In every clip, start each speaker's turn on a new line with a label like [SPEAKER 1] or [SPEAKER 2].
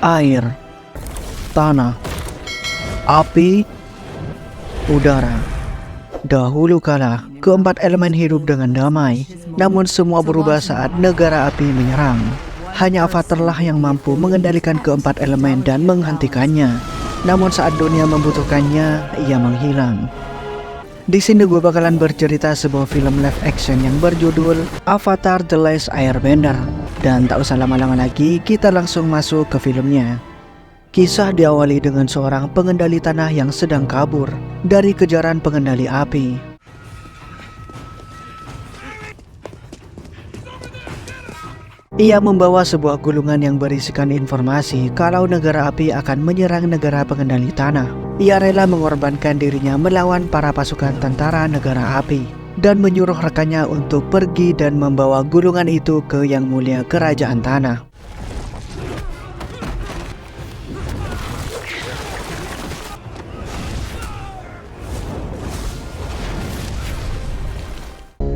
[SPEAKER 1] air, tanah, api, udara. Dahulu kala, keempat elemen hidup dengan damai, namun semua berubah saat negara api menyerang. Hanya Avatarlah yang mampu mengendalikan keempat elemen dan menghentikannya. Namun saat dunia membutuhkannya, ia menghilang. Di sini gue bakalan bercerita sebuah film live action yang berjudul Avatar The Last Airbender. Dan tak usah lama-lama lagi, kita langsung masuk ke filmnya. Kisah diawali dengan seorang pengendali tanah yang sedang kabur dari kejaran pengendali api. Ia membawa sebuah gulungan yang berisikan informasi kalau negara api akan menyerang negara pengendali tanah. Ia rela mengorbankan dirinya melawan para pasukan tentara negara api dan menyuruh rekannya untuk pergi dan membawa gulungan itu ke Yang Mulia Kerajaan Tanah.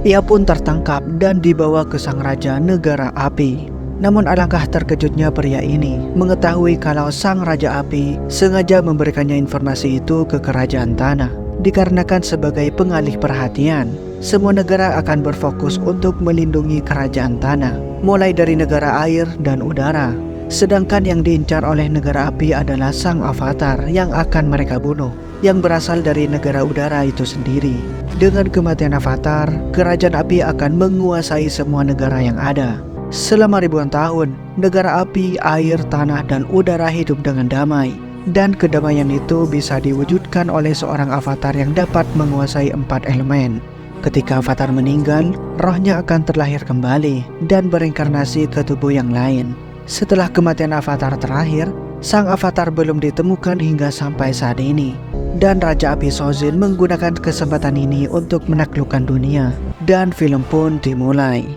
[SPEAKER 1] Ia pun tertangkap dan dibawa ke sang raja negara api. Namun alangkah terkejutnya pria ini mengetahui kalau sang raja api sengaja memberikannya informasi itu ke kerajaan tanah. Dikarenakan sebagai pengalih perhatian, semua negara akan berfokus untuk melindungi kerajaan tanah, mulai dari negara air dan udara. Sedangkan yang diincar oleh negara api adalah sang avatar yang akan mereka bunuh, yang berasal dari negara udara itu sendiri. Dengan kematian avatar, kerajaan api akan menguasai semua negara yang ada. Selama ribuan tahun, negara api, air, tanah, dan udara hidup dengan damai. Dan kedamaian itu bisa diwujudkan oleh seorang avatar yang dapat menguasai 4 elemen. Ketika avatar meninggal, rohnya akan terlahir kembali dan berinkarnasi ke tubuh yang lain. Setelah kematian avatar terakhir, sang avatar belum ditemukan hingga sampai saat ini. Dan Raja Api Sozin menggunakan kesempatan ini untuk menaklukkan dunia. Dan film pun dimulai.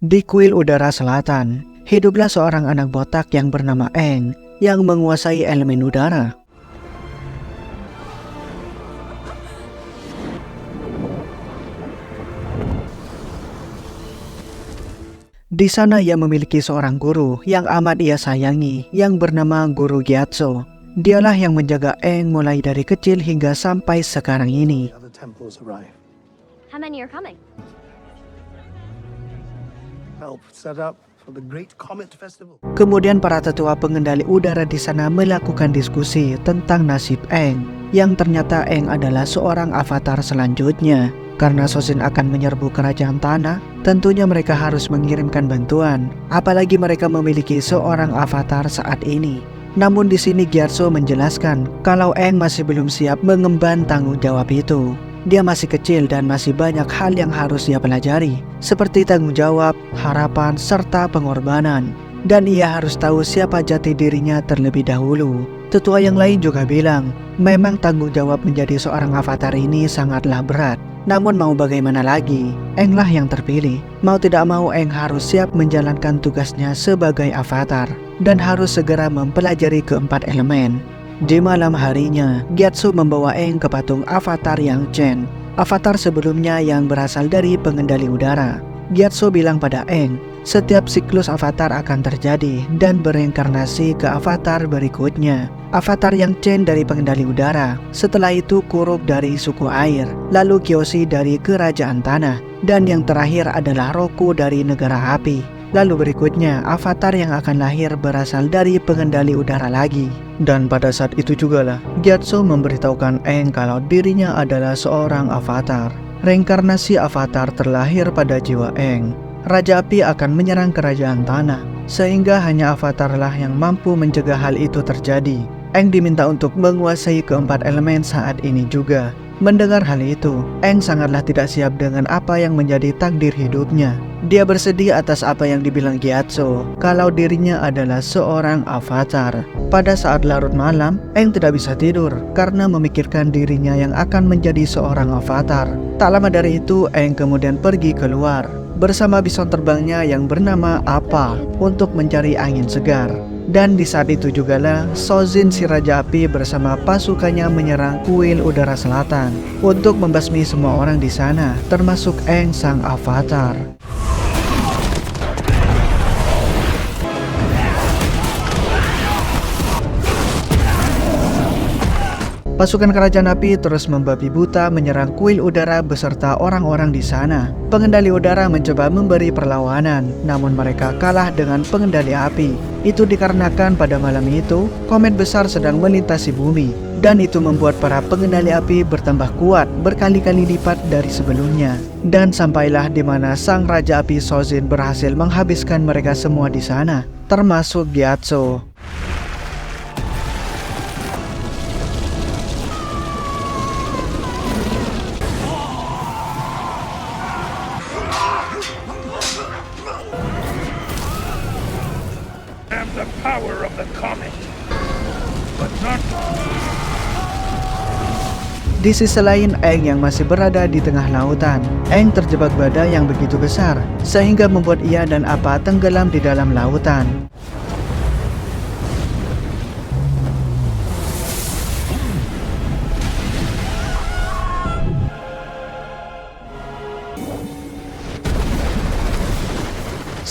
[SPEAKER 1] Di kuil udara selatan, hiduplah seorang anak botak yang bernama Aang yang menguasai elemen udara. Di sana ia memiliki seorang guru yang amat ia sayangi yang bernama Guru Gyatso. Dialah yang menjaga Aang mulai dari kecil hingga sampai sekarang ini.
[SPEAKER 2] How many are coming?
[SPEAKER 1] Kemudian para tetua pengendali udara di sana melakukan diskusi tentang nasib Aang, yang ternyata Aang adalah seorang avatar selanjutnya. Karena Sozin akan menyerbu kerajaan tanah, tentunya mereka harus mengirimkan bantuan, apalagi mereka memiliki seorang avatar saat ini. Namun di sini Gyatso menjelaskan kalau Aang masih belum siap mengemban tanggung jawab itu. Dia masih kecil dan masih banyak hal yang harus dia pelajari, seperti tanggung jawab, harapan, serta pengorbanan. Dan ia harus tahu siapa jati dirinya terlebih dahulu. Tetua yang lain juga bilang, memang tanggung jawab menjadi seorang avatar ini sangatlah berat. Namun mau bagaimana lagi, Aang lah yang terpilih. Mau tidak mau Aang harus siap menjalankan tugasnya sebagai avatar dan harus segera mempelajari keempat elemen. Di malam harinya, Gyatso membawa Aang ke patung avatar Yang Chen, avatar sebelumnya yang berasal dari pengendali udara. Gyatso bilang pada Aang, setiap siklus avatar akan terjadi dan bereinkarnasi ke avatar berikutnya. Avatar Yang Chen dari pengendali udara, setelah itu Kuruk dari suku air, lalu Kyoshi dari kerajaan tanah, dan yang terakhir adalah Roku dari negara api. Lalu berikutnya, avatar yang akan lahir berasal dari pengendali udara lagi. Dan pada saat itu jugalah, Gyatso memberitahukan Aang kalau dirinya adalah seorang avatar. Reinkarnasi avatar terlahir pada jiwa Aang. Raja Api akan menyerang kerajaan tanah, sehingga hanya avatarlah yang mampu mencegah hal itu terjadi. Aang diminta untuk menguasai keempat elemen saat ini juga. Mendengar hal itu, Aang sangatlah tidak siap dengan apa yang menjadi takdir hidupnya. Dia bersedih atas apa yang dibilang Gyatso, kalau dirinya adalah seorang avatar. Pada saat larut malam, Aang tidak bisa tidur karena memikirkan dirinya yang akan menjadi seorang avatar. Tak lama dari itu, Aang kemudian pergi keluar bersama bison terbangnya yang bernama Appa untuk mencari angin segar. Dan di saat itu jugalah Sozin si Raja Api bersama pasukannya menyerang kuil udara selatan untuk membasmi semua orang di sana, termasuk Aang sang avatar. Pasukan kerajaan api terus membabi buta menyerang kuil udara beserta orang-orang di sana. Pengendali udara mencoba memberi perlawanan, namun mereka kalah dengan pengendali api. Itu dikarenakan pada malam itu, komet besar sedang melintasi bumi, dan itu membuat para pengendali api bertambah kuat berkali-kali lipat dari sebelumnya. Dan sampailah di mana sang Raja Api Sozin berhasil menghabiskan mereka semua di sana, termasuk Gyatso.
[SPEAKER 3] The power of the comet, but not.
[SPEAKER 1] Di sisi lain, Aang yang masih berada di tengah lautan. Aang terjebak badai yang begitu besar, sehingga membuat ia dan Appa tenggelam di dalam lautan.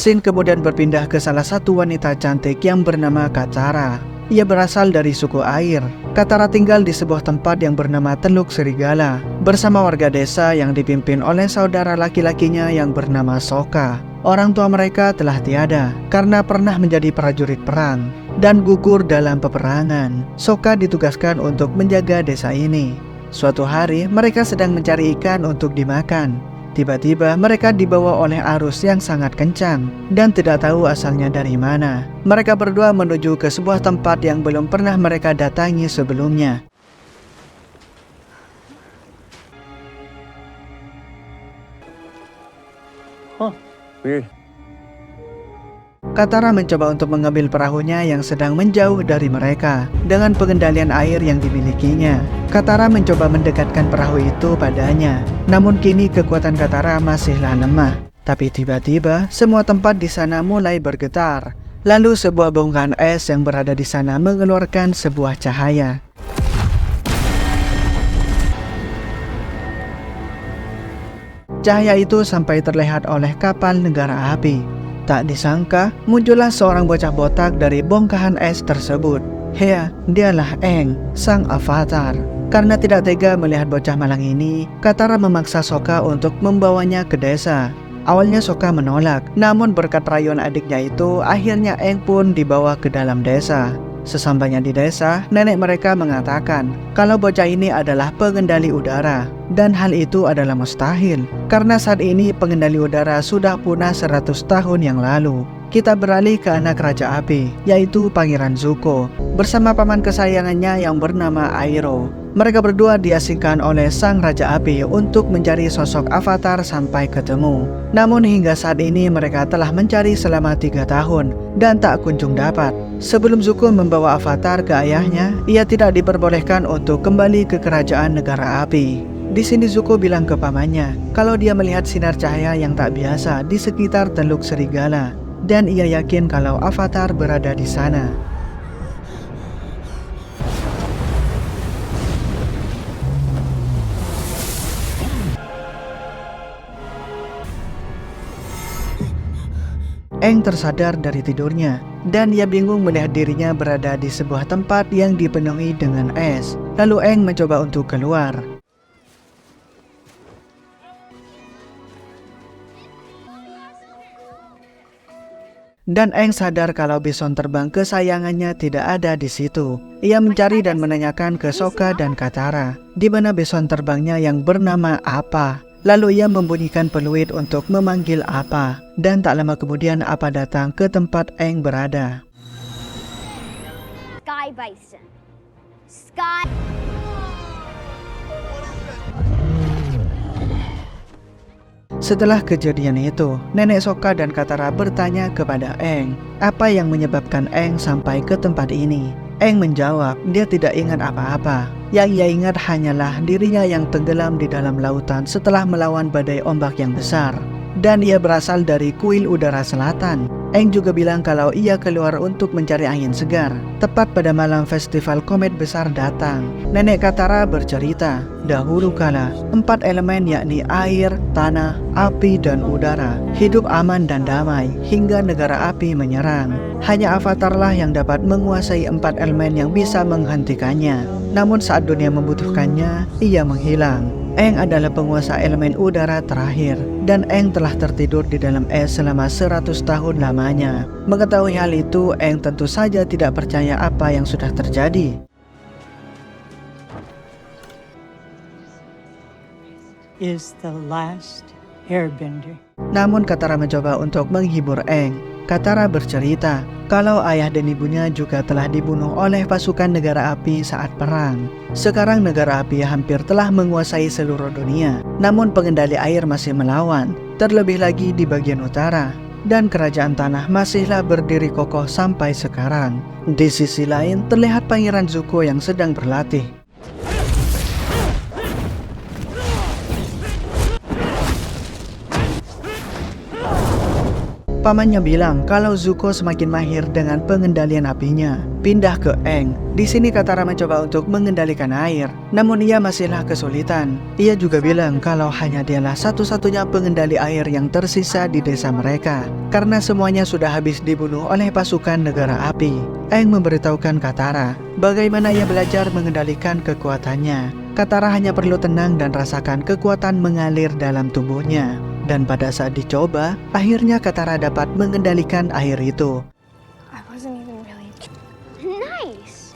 [SPEAKER 1] Shin kemudian berpindah ke salah satu wanita cantik yang bernama Katara. Ia berasal dari suku air. Katara tinggal di sebuah tempat yang bernama Teluk Serigala bersama warga desa yang dipimpin oleh saudara laki-lakinya yang bernama Sokka. Orang tua mereka telah tiada karena pernah menjadi prajurit perang dan gugur dalam peperangan. Sokka ditugaskan untuk menjaga desa ini. Suatu hari mereka sedang mencari ikan untuk dimakan. Tiba-tiba mereka dibawa oleh arus yang sangat kencang dan tidak tahu asalnya dari mana. Mereka berdua menuju ke sebuah tempat yang belum pernah mereka datangi sebelumnya.
[SPEAKER 3] Weird.
[SPEAKER 1] Katara mencoba untuk mengambil perahunya yang sedang menjauh dari mereka dengan pengendalian air yang dimilikinya. Katara mencoba mendekatkan perahu itu padanya, namun kini kekuatan Katara masihlah lemah. Tapi tiba-tiba semua tempat di sana mulai bergetar. Lalu sebuah bongkahan es yang berada di sana mengeluarkan sebuah cahaya. Cahaya itu sampai terlihat oleh kapal negara api. Tak disangka, muncullah seorang bocah botak dari bongkahan es tersebut. Ya, dialah Aang, sang avatar. Karena tidak tega melihat bocah malang ini, Katara memaksa Sokka untuk membawanya ke desa. Awalnya Sokka menolak, namun berkat rayuan adiknya itu, akhirnya Aang pun dibawa ke dalam desa. Sesampainya di desa, nenek mereka mengatakan kalau bocah ini adalah pengendali udara. Dan hal itu adalah mustahil, karena saat ini pengendali udara sudah punah 100 tahun yang lalu. Kita beralih ke anak Raja Api, yaitu Pangeran Zuko, bersama paman kesayangannya yang bernama Iroh. Mereka berdua diasingkan oleh sang Raja Api untuk mencari sosok avatar sampai ketemu. Namun hingga saat ini mereka telah mencari selama 3 tahun dan tak kunjung dapat. Sebelum Zuko membawa avatar ke ayahnya, ia tidak diperbolehkan untuk kembali ke kerajaan negara api. Di sini Zuko bilang ke pamannya kalau dia melihat sinar cahaya yang tak biasa di sekitar Teluk Serigala, dan ia yakin kalau avatar berada di sana. Aang tersadar dari tidurnya, dan ia bingung melihat dirinya berada di sebuah tempat yang dipenuhi dengan es. Lalu Aang mencoba untuk keluar. Dan Aang sadar kalau bison terbang kesayangannya tidak ada di situ. Ia mencari dan menanyakan ke Sokka dan Katara, di mana bison terbangnya yang bernama Appa. Lalu ia membunyikan peluit untuk memanggil Appa, dan tak lama kemudian Appa datang ke tempat Aang berada.
[SPEAKER 2] Sky Bison. Sky.
[SPEAKER 1] Setelah kejadian itu, nenek Sokka dan Katara bertanya kepada Aang, apa yang menyebabkan Aang sampai ke tempat ini. Aang menjawab, dia tidak ingat apa-apa. Yang ia ingat hanyalah dirinya yang tenggelam di dalam lautan setelah melawan badai ombak yang besar. Dan ia berasal dari kuil udara selatan. Aang juga bilang kalau ia keluar untuk mencari angin segar. Tepat pada malam festival komet besar datang, nenek Katara bercerita, dahulu kala 4 elemen yakni air, tanah, api, dan udara hidup aman dan damai hingga negara api menyerang. Hanya Avatarlah yang dapat menguasai 4 elemen yang bisa menghentikannya. Namun saat dunia membutuhkannya, ia menghilang. Aang adalah penguasa elemen udara terakhir, dan Aang telah tertidur di dalam es selama 100 tahun lamanya. Mengetahui hal itu, Aang tentu saja tidak percaya apa yang sudah terjadi.
[SPEAKER 4] Is the last airbender.
[SPEAKER 1] Namun Katara mencoba untuk menghibur Aang. Katara bercerita kalau ayah dan ibunya juga telah dibunuh oleh pasukan negara api saat perang. Sekarang negara api hampir telah menguasai seluruh dunia, namun pengendali air masih melawan, terlebih lagi di bagian utara. Dan kerajaan tanah masihlah berdiri kokoh sampai sekarang. Di sisi lain terlihat Pangeran Zuko yang sedang berlatih. Pamannya bilang kalau Zuko semakin mahir dengan pengendalian apinya. Pindah ke Aang. Di sini Katara mencoba untuk mengendalikan air, namun ia masihlah kesulitan. Ia juga bilang kalau hanya dialah satu-satunya pengendali air yang tersisa di desa mereka, karena semuanya sudah habis dibunuh oleh pasukan negara api. Aang memberitahukan Katara bagaimana ia belajar mengendalikan kekuatannya. Katara hanya perlu tenang dan rasakan kekuatan mengalir dalam tubuhnya. Dan pada saat dicoba, akhirnya Katara dapat mengendalikan air itu.
[SPEAKER 2] I wasn't even really nice.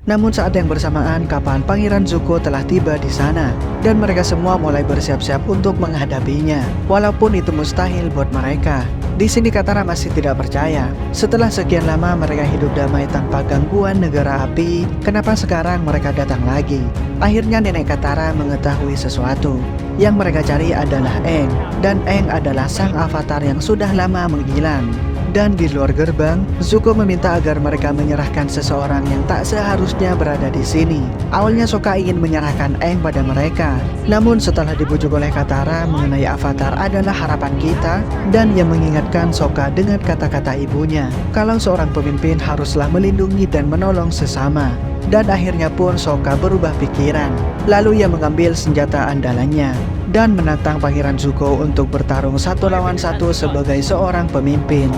[SPEAKER 1] Namun saat yang bersamaan, kapal Pangeran Zuko telah tiba di sana, dan mereka semua mulai bersiap-siap untuk menghadapinya, walaupun itu mustahil buat mereka. Di sini Katara masih tidak percaya. Setelah sekian lama mereka hidup damai tanpa gangguan negara api, kenapa sekarang mereka datang lagi? Akhirnya nenek Katara mengetahui sesuatu. Yang mereka cari adalah Aang, dan Aang adalah sang avatar yang sudah lama menghilang. Dan di luar gerbang, Zuko meminta agar mereka menyerahkan seseorang yang tak seharusnya berada di sini. Awalnya Sokka ingin menyerahkan Aang pada mereka, namun setelah dibujuk oleh Katara mengenai avatar adalah harapan kita, dan ia mengingatkan Sokka dengan kata-kata ibunya, kalau seorang pemimpin haruslah melindungi dan menolong sesama. Dan akhirnya pun Sokka berubah pikiran. Lalu ia mengambil senjata andalannya dan menantang Pangeran Zuko untuk bertarung 1 lawan 1 sebagai seorang pemimpin.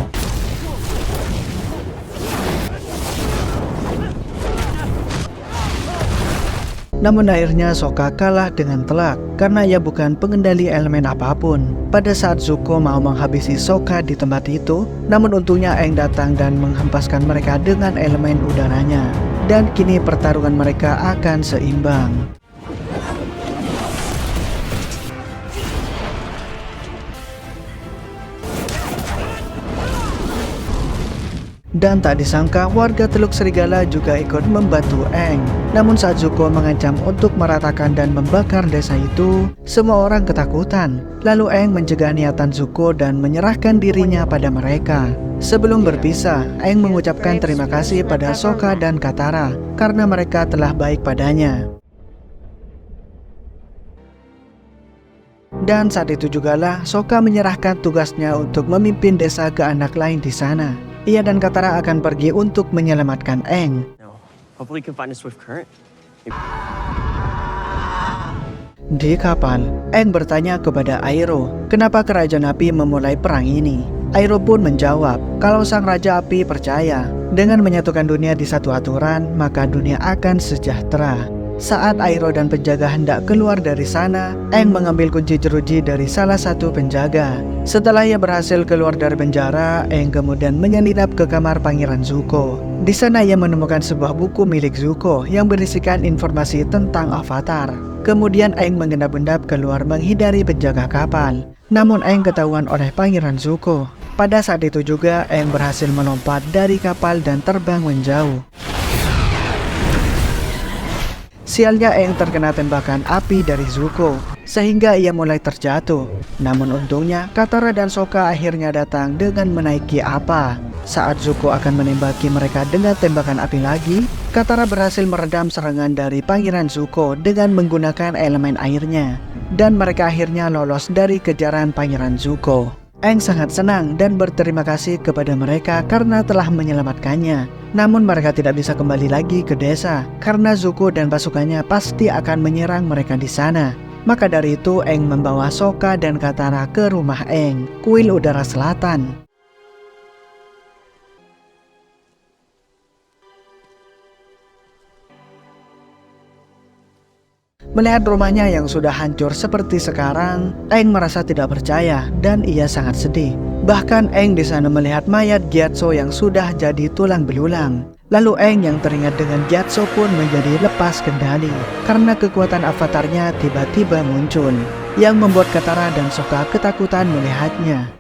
[SPEAKER 1] Namun akhirnya Sokka kalah dengan telak karena ia bukan pengendali elemen apapun. Pada saat Zuko mau menghabisi Sokka di tempat itu, namun untungnya Aang datang dan menghempaskan mereka dengan elemen udaranya. Dan kini pertarungan mereka akan seimbang. Dan tak disangka warga Teluk Serigala juga ikut membantu Aang. Namun saat Zuko mengancam untuk meratakan dan membakar desa itu, semua orang ketakutan. Lalu Aang mencegah niatan Zuko dan menyerahkan dirinya pada mereka. Sebelum berpisah, Aang mengucapkan terima kasih pada Sokka dan Katara karena mereka telah baik padanya. Dan saat itu jugalah Sokka menyerahkan tugasnya untuk memimpin desa ke anak lain di sana. Ia dan Katara akan pergi untuk menyelamatkan Aang.
[SPEAKER 5] Hopefully you can find a swift current.
[SPEAKER 1] Di kapal, Aang bertanya kepada Airo, kenapa kerajaan api memulai perang ini? Airo pun menjawab, kalau sang raja api percaya, dengan menyatukan dunia di satu aturan, maka dunia akan sejahtera. Saat Airo dan penjaga hendak keluar dari sana, Aang mengambil kunci jeruji dari salah satu penjaga. Setelah ia berhasil keluar dari penjara, Aang kemudian menyelinap ke kamar Pangeran Zuko. Di sana ia menemukan sebuah buku milik Zuko yang berisikan informasi tentang Avatar. Kemudian Aang mengendap-endap keluar menghindari penjaga kapal. Namun Aang ketahuan oleh Pangeran Zuko. Pada saat itu juga Aang berhasil melompat dari kapal dan terbang menjauh. Sialnya Aang terkena tembakan api dari Zuko, sehingga ia mulai terjatuh. Namun untungnya Katara dan Sokka akhirnya datang dengan menaiki apa. Saat Zuko akan menembaki mereka dengan tembakan api lagi, Katara berhasil meredam serangan dari Pangeran Zuko dengan menggunakan elemen airnya. Dan mereka akhirnya lolos dari kejaran Pangeran Zuko. Aang sangat senang dan berterima kasih kepada mereka karena telah menyelamatkannya. Namun mereka tidak bisa kembali lagi ke desa karena Zuko dan pasukannya pasti akan menyerang mereka di sana. Maka dari itu Aang membawa Sokka dan Katara ke rumah Aang, kuil udara selatan. Melihat rumahnya yang sudah hancur seperti sekarang, Aang merasa tidak percaya dan ia sangat sedih. Bahkan Aang di sana melihat mayat Gyatso yang sudah jadi tulang belulang. Lalu Aang yang teringat dengan Gyatso pun menjadi lepas kendali karena kekuatan avatarnya tiba-tiba muncul, yang membuat Katara dan Sokka ketakutan melihatnya.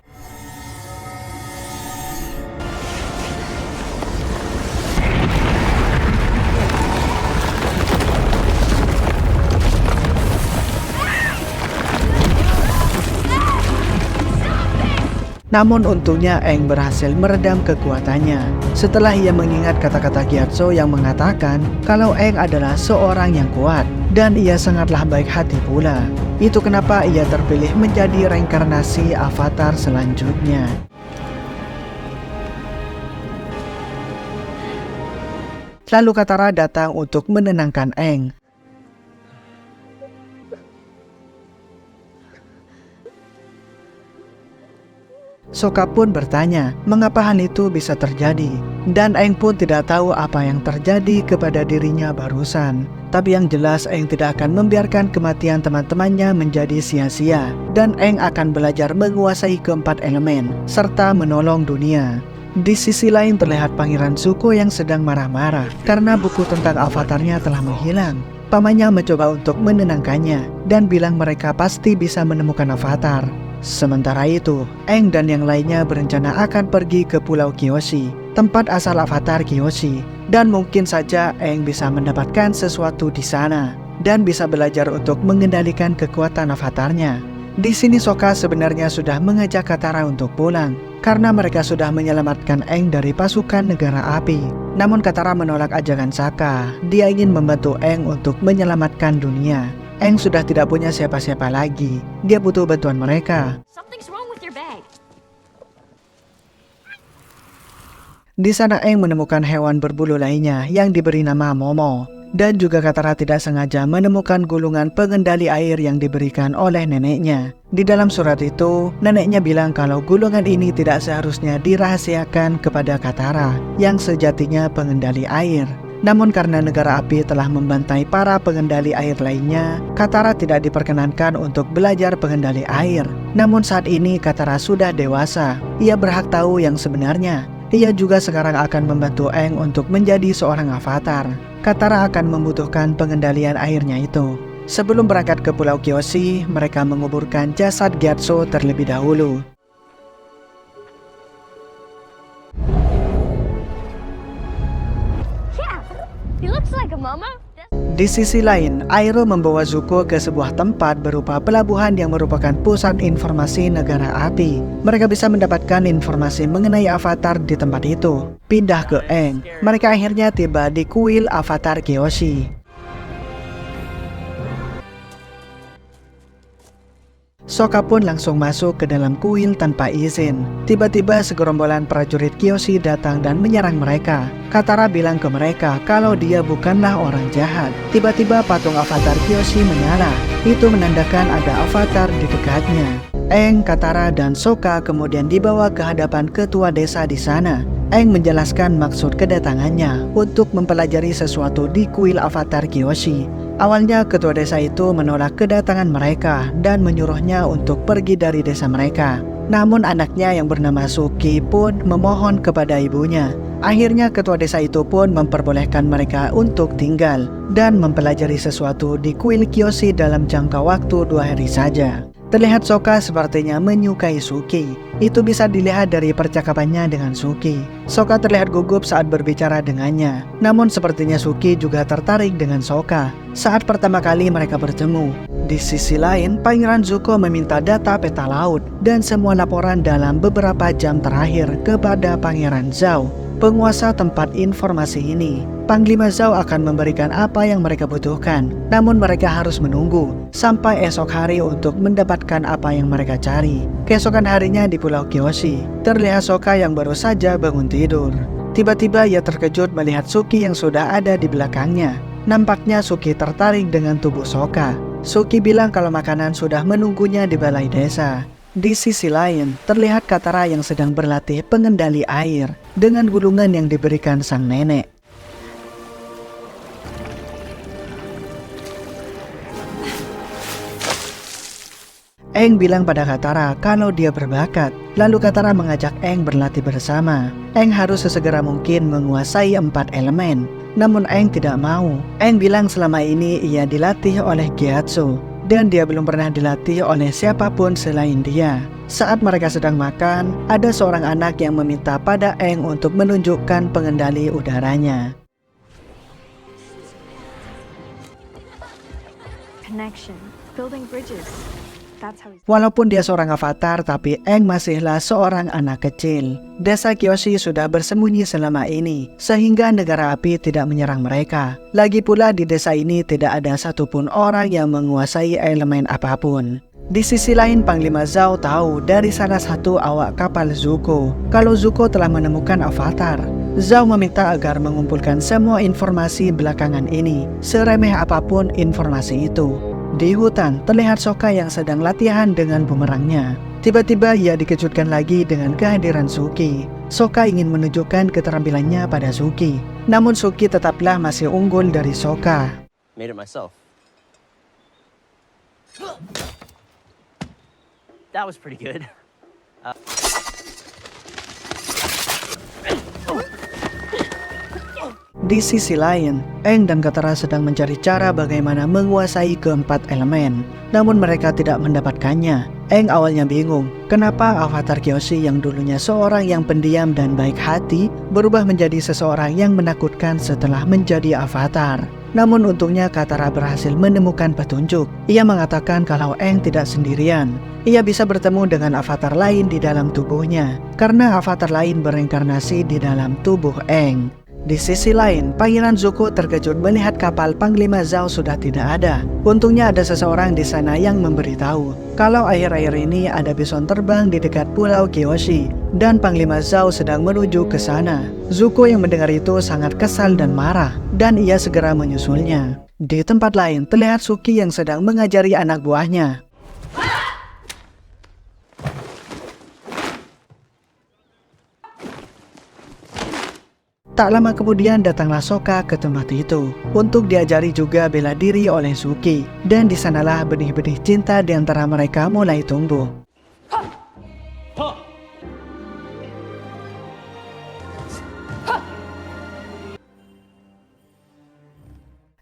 [SPEAKER 1] Namun untungnya Aang berhasil meredam kekuatannya setelah ia mengingat kata-kata Gyatso yang mengatakan kalau Aang adalah seorang yang kuat dan ia sangatlah baik hati pula. Itu kenapa ia terpilih menjadi reinkarnasi avatar selanjutnya. Lalu Katara datang untuk menenangkan Aang. Sokka pun bertanya mengapa hal itu bisa terjadi, dan Aang pun tidak tahu apa yang terjadi kepada dirinya barusan. Tapi yang jelas Aang tidak akan membiarkan kematian teman-temannya menjadi sia-sia, dan Aang akan belajar menguasai keempat elemen serta menolong dunia. Di sisi lain terlihat Pangeran Zuko yang sedang marah-marah karena buku tentang avatarnya telah menghilang. Pamannya mencoba untuk menenangkannya dan bilang mereka pasti bisa menemukan avatar. Sementara itu, Aang dan yang lainnya berencana akan pergi ke Pulau Kyoshi, tempat asal avatar Kyoshi, dan mungkin saja Aang bisa mendapatkan sesuatu di sana dan bisa belajar untuk mengendalikan kekuatan avatarnya. Di sini Sokka sebenarnya sudah mengajak Katara untuk pulang karena mereka sudah menyelamatkan Aang dari pasukan negara api. Namun Katara menolak ajakan Sokka. Dia ingin membantu Aang untuk menyelamatkan dunia. Aang sudah tidak punya siapa-siapa lagi. Dia butuh bantuan mereka.
[SPEAKER 2] Something's wrong with your bag.
[SPEAKER 1] Di sana Aang menemukan hewan berbulu lainnya yang diberi nama Momo. Dan juga Katara tidak sengaja menemukan gulungan pengendali air yang diberikan oleh neneknya. Di dalam surat itu, neneknya bilang kalau gulungan ini tidak seharusnya dirahasiakan kepada Katara yang sejatinya pengendali air. Namun karena negara api telah membantai para pengendali air lainnya, Katara tidak diperkenankan untuk belajar pengendali air. Namun saat ini Katara sudah dewasa, ia berhak tahu yang sebenarnya. Ia juga sekarang akan membantu Aang untuk menjadi seorang avatar. Katara akan membutuhkan pengendalian airnya itu. Sebelum berangkat ke Pulau Kyoshi, mereka menguburkan jasad Gyatso terlebih dahulu.
[SPEAKER 2] Yeah, he looks like a mama.
[SPEAKER 1] Di sisi lain, Iroh membawa Zuko ke sebuah tempat berupa pelabuhan yang merupakan pusat informasi negara api. Mereka bisa mendapatkan informasi mengenai avatar di tempat itu. Pindah ke Aang, mereka akhirnya tiba di kuil avatar Kyoshi. Sokka pun langsung masuk ke dalam kuil tanpa izin. Tiba-tiba segerombolan prajurit Kyoshi datang dan menyerang mereka. Katara bilang ke mereka kalau dia bukanlah orang jahat. Tiba-tiba patung avatar Kyoshi menyala. Itu menandakan ada avatar di dekatnya. Aang, Katara, dan Sokka kemudian dibawa ke hadapan ketua desa di sana. Aang menjelaskan maksud kedatangannya untuk mempelajari sesuatu di kuil avatar Kyoshi. Awalnya ketua desa itu menolak kedatangan mereka dan menyuruhnya untuk pergi dari desa mereka. Namun anaknya yang bernama Suki pun memohon kepada ibunya. Akhirnya ketua desa itu pun memperbolehkan mereka untuk tinggal dan mempelajari sesuatu di kuil Kyoshi dalam jangka waktu 2 hari saja. Terlihat Sokka sepertinya menyukai Suki. Itu bisa dilihat dari percakapannya dengan Suki. Sokka terlihat gugup saat berbicara dengannya. Namun sepertinya Suki juga tertarik dengan Sokka saat pertama kali mereka bertemu. Di sisi lain, Pangeran Zuko meminta data peta laut dan semua laporan dalam beberapa jam terakhir kepada Pangeran Zhao. penguasa tempat informasi ini. Panglima Zhao akan memberikan apa yang mereka butuhkan, namun mereka harus menunggu sampai esok hari untuk mendapatkan apa yang mereka cari. Keesokan harinya di Pulau Kyoshi, terlihat Sokka yang baru saja bangun tidur. Tiba-tiba ia terkejut melihat Suki yang sudah ada di belakangnya. Nampaknya Suki tertarik dengan tubuh Sokka. Suki bilang kalau makanan sudah menunggunya di balai desa. Di sisi lain, terlihat Katara yang sedang berlatih pengendali air dengan gulungan yang diberikan sang nenek. Aang bilang pada Katara kalau dia berbakat. Lalu Katara mengajak Aang berlatih bersama. Aang harus sesegera mungkin menguasai 4 elemen. Namun Aang tidak mau. Aang bilang selama ini ia dilatih oleh Gyatso, dan dia belum pernah dilatih oleh siapapun selain dia. Saat mereka sedang makan, ada seorang anak yang meminta pada Aang untuk menunjukkan pengendali udaranya.
[SPEAKER 2] Connection. Building bridges. That's how he's...
[SPEAKER 1] Walaupun dia seorang avatar, tapi Aang masihlah seorang anak kecil. Desa Kyoshi sudah bersembunyi selama ini, sehingga negara api tidak menyerang mereka. Lagi pula di desa ini tidak ada satupun orang yang menguasai elemen apapun. Di sisi lain, Panglima Zhao tahu dari salah satu awak kapal Zuko kalau Zuko telah menemukan avatar. Zhao meminta agar mengumpulkan semua informasi belakangan ini, seremeh apapun informasi itu. Di hutan, terlihat Sokka yang sedang latihan dengan bumerangnya. Tiba-tiba ia dikejutkan lagi dengan kehadiran Suki. Sokka ingin menunjukkan keterampilannya pada Suki. Namun Suki tetaplah masih unggul dari Sokka.
[SPEAKER 5] Made it myself. That was pretty good.
[SPEAKER 1] Di sisi lain, Aang dan Katara sedang mencari cara bagaimana menguasai keempat elemen. Namun mereka tidak mendapatkannya. Aang awalnya bingung, kenapa avatar Kyoshi yang dulunya seorang yang pendiam dan baik hati berubah menjadi seseorang yang menakutkan setelah menjadi avatar. Namun untungnya Katara berhasil menemukan petunjuk. Ia mengatakan kalau Aang tidak sendirian. Ia bisa bertemu dengan avatar lain di dalam tubuhnya, karena avatar lain bereinkarnasi di dalam tubuh Aang. Di sisi lain, Pangeran Zuko terkejut melihat kapal Panglima Zhao sudah tidak ada. Untungnya ada seseorang di sana yang memberitahu kalau akhir-akhir ini ada bison terbang di dekat Pulau Kyoshi dan Panglima Zhao sedang menuju ke sana. Zuko yang mendengar itu sangat kesal dan marah, dan ia segera menyusulnya. Di tempat lain, terlihat Suki yang sedang mengajari anak buahnya. Tak lama kemudian datanglah Sokka ke tempat itu untuk diajari juga bela diri oleh Suki, dan di sanalah benih-benih cinta di antara mereka mulai tumbuh.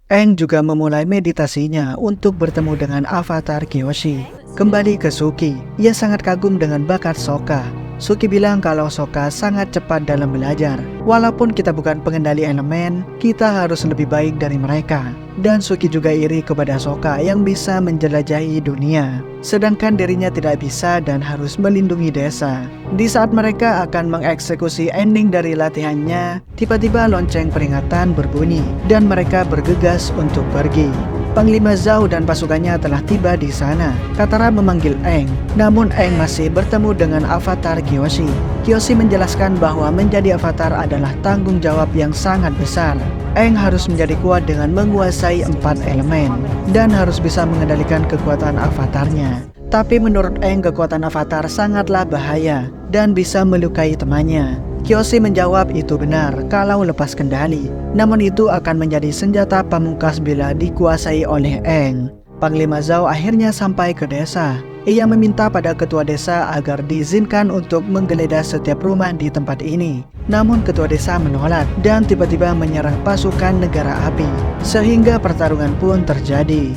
[SPEAKER 1] Aang juga memulai meditasinya untuk bertemu dengan avatar Kyoshi. Kembali ke Suki, ia sangat kagum dengan bakat Sokka. Suki bilang kalau Sokka sangat cepat dalam belajar. Walaupun kita bukan pengendali elemen, kita harus lebih baik dari mereka. Dan Suki juga iri kepada Sokka yang bisa menjelajahi dunia, sedangkan dirinya tidak bisa dan harus melindungi desa. Di saat mereka akan mengeksekusi ending dari latihannya, tiba-tiba lonceng peringatan berbunyi dan mereka bergegas untuk pergi. Panglima Zhao dan pasukannya telah tiba di sana. Katara memanggil Aang, namun Aang masih bertemu dengan avatar Kyoshi. Kyoshi menjelaskan bahwa menjadi avatar adalah tanggung jawab yang sangat besar. Aang harus menjadi kuat dengan menguasai 4 elemen dan harus bisa mengendalikan kekuatan avatarnya. Tapi menurut Aang, kekuatan avatar sangatlah bahaya dan bisa melukai temannya. Kyoshi menjawab itu benar kalau lepas kendali, namun itu akan menjadi senjata pamungkas bila dikuasai oleh Aang. Panglima Zhao akhirnya sampai ke desa. Ia meminta pada ketua desa agar diizinkan untuk menggeledah setiap rumah di tempat ini. Namun ketua desa menolak dan tiba-tiba menyerang pasukan negara api, sehingga pertarungan pun terjadi.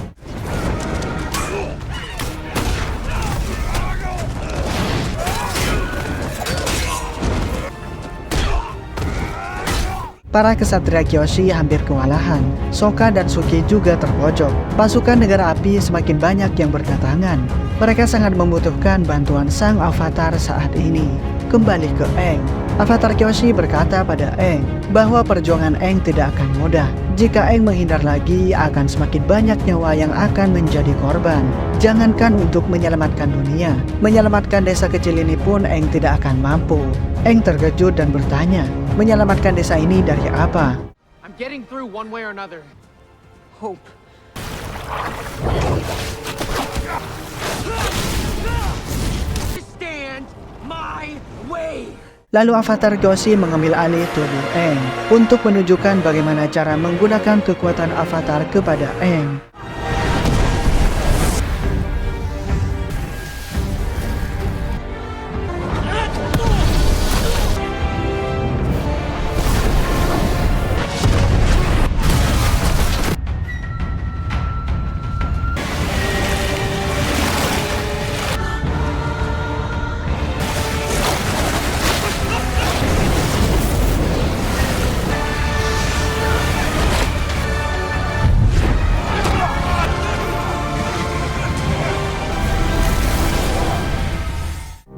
[SPEAKER 1] Para kesatria Kyoshi hampir kewalahan. Sokka dan Suki juga terpojok. Pasukan negara api semakin banyak yang berdatangan. Mereka sangat membutuhkan bantuan sang avatar saat ini. Kembali ke Aang. Avatar Kyoshi berkata pada Aang bahwa perjuangan Aang tidak akan mudah. Jika Aang menghindar lagi, akan semakin banyak nyawa yang akan menjadi korban. Jangankan untuk menyelamatkan dunia, menyelamatkan desa kecil ini pun Aang tidak akan mampu. Aang terkejut dan bertanya, menyelamatkan desa ini dari apa?
[SPEAKER 6] I'm getting through one way or another. Hope. Stand my way.
[SPEAKER 1] Lalu Avatar Kyoshi mengambil alih tubuh Aang untuk menunjukkan bagaimana cara menggunakan kekuatan Avatar kepada Aang.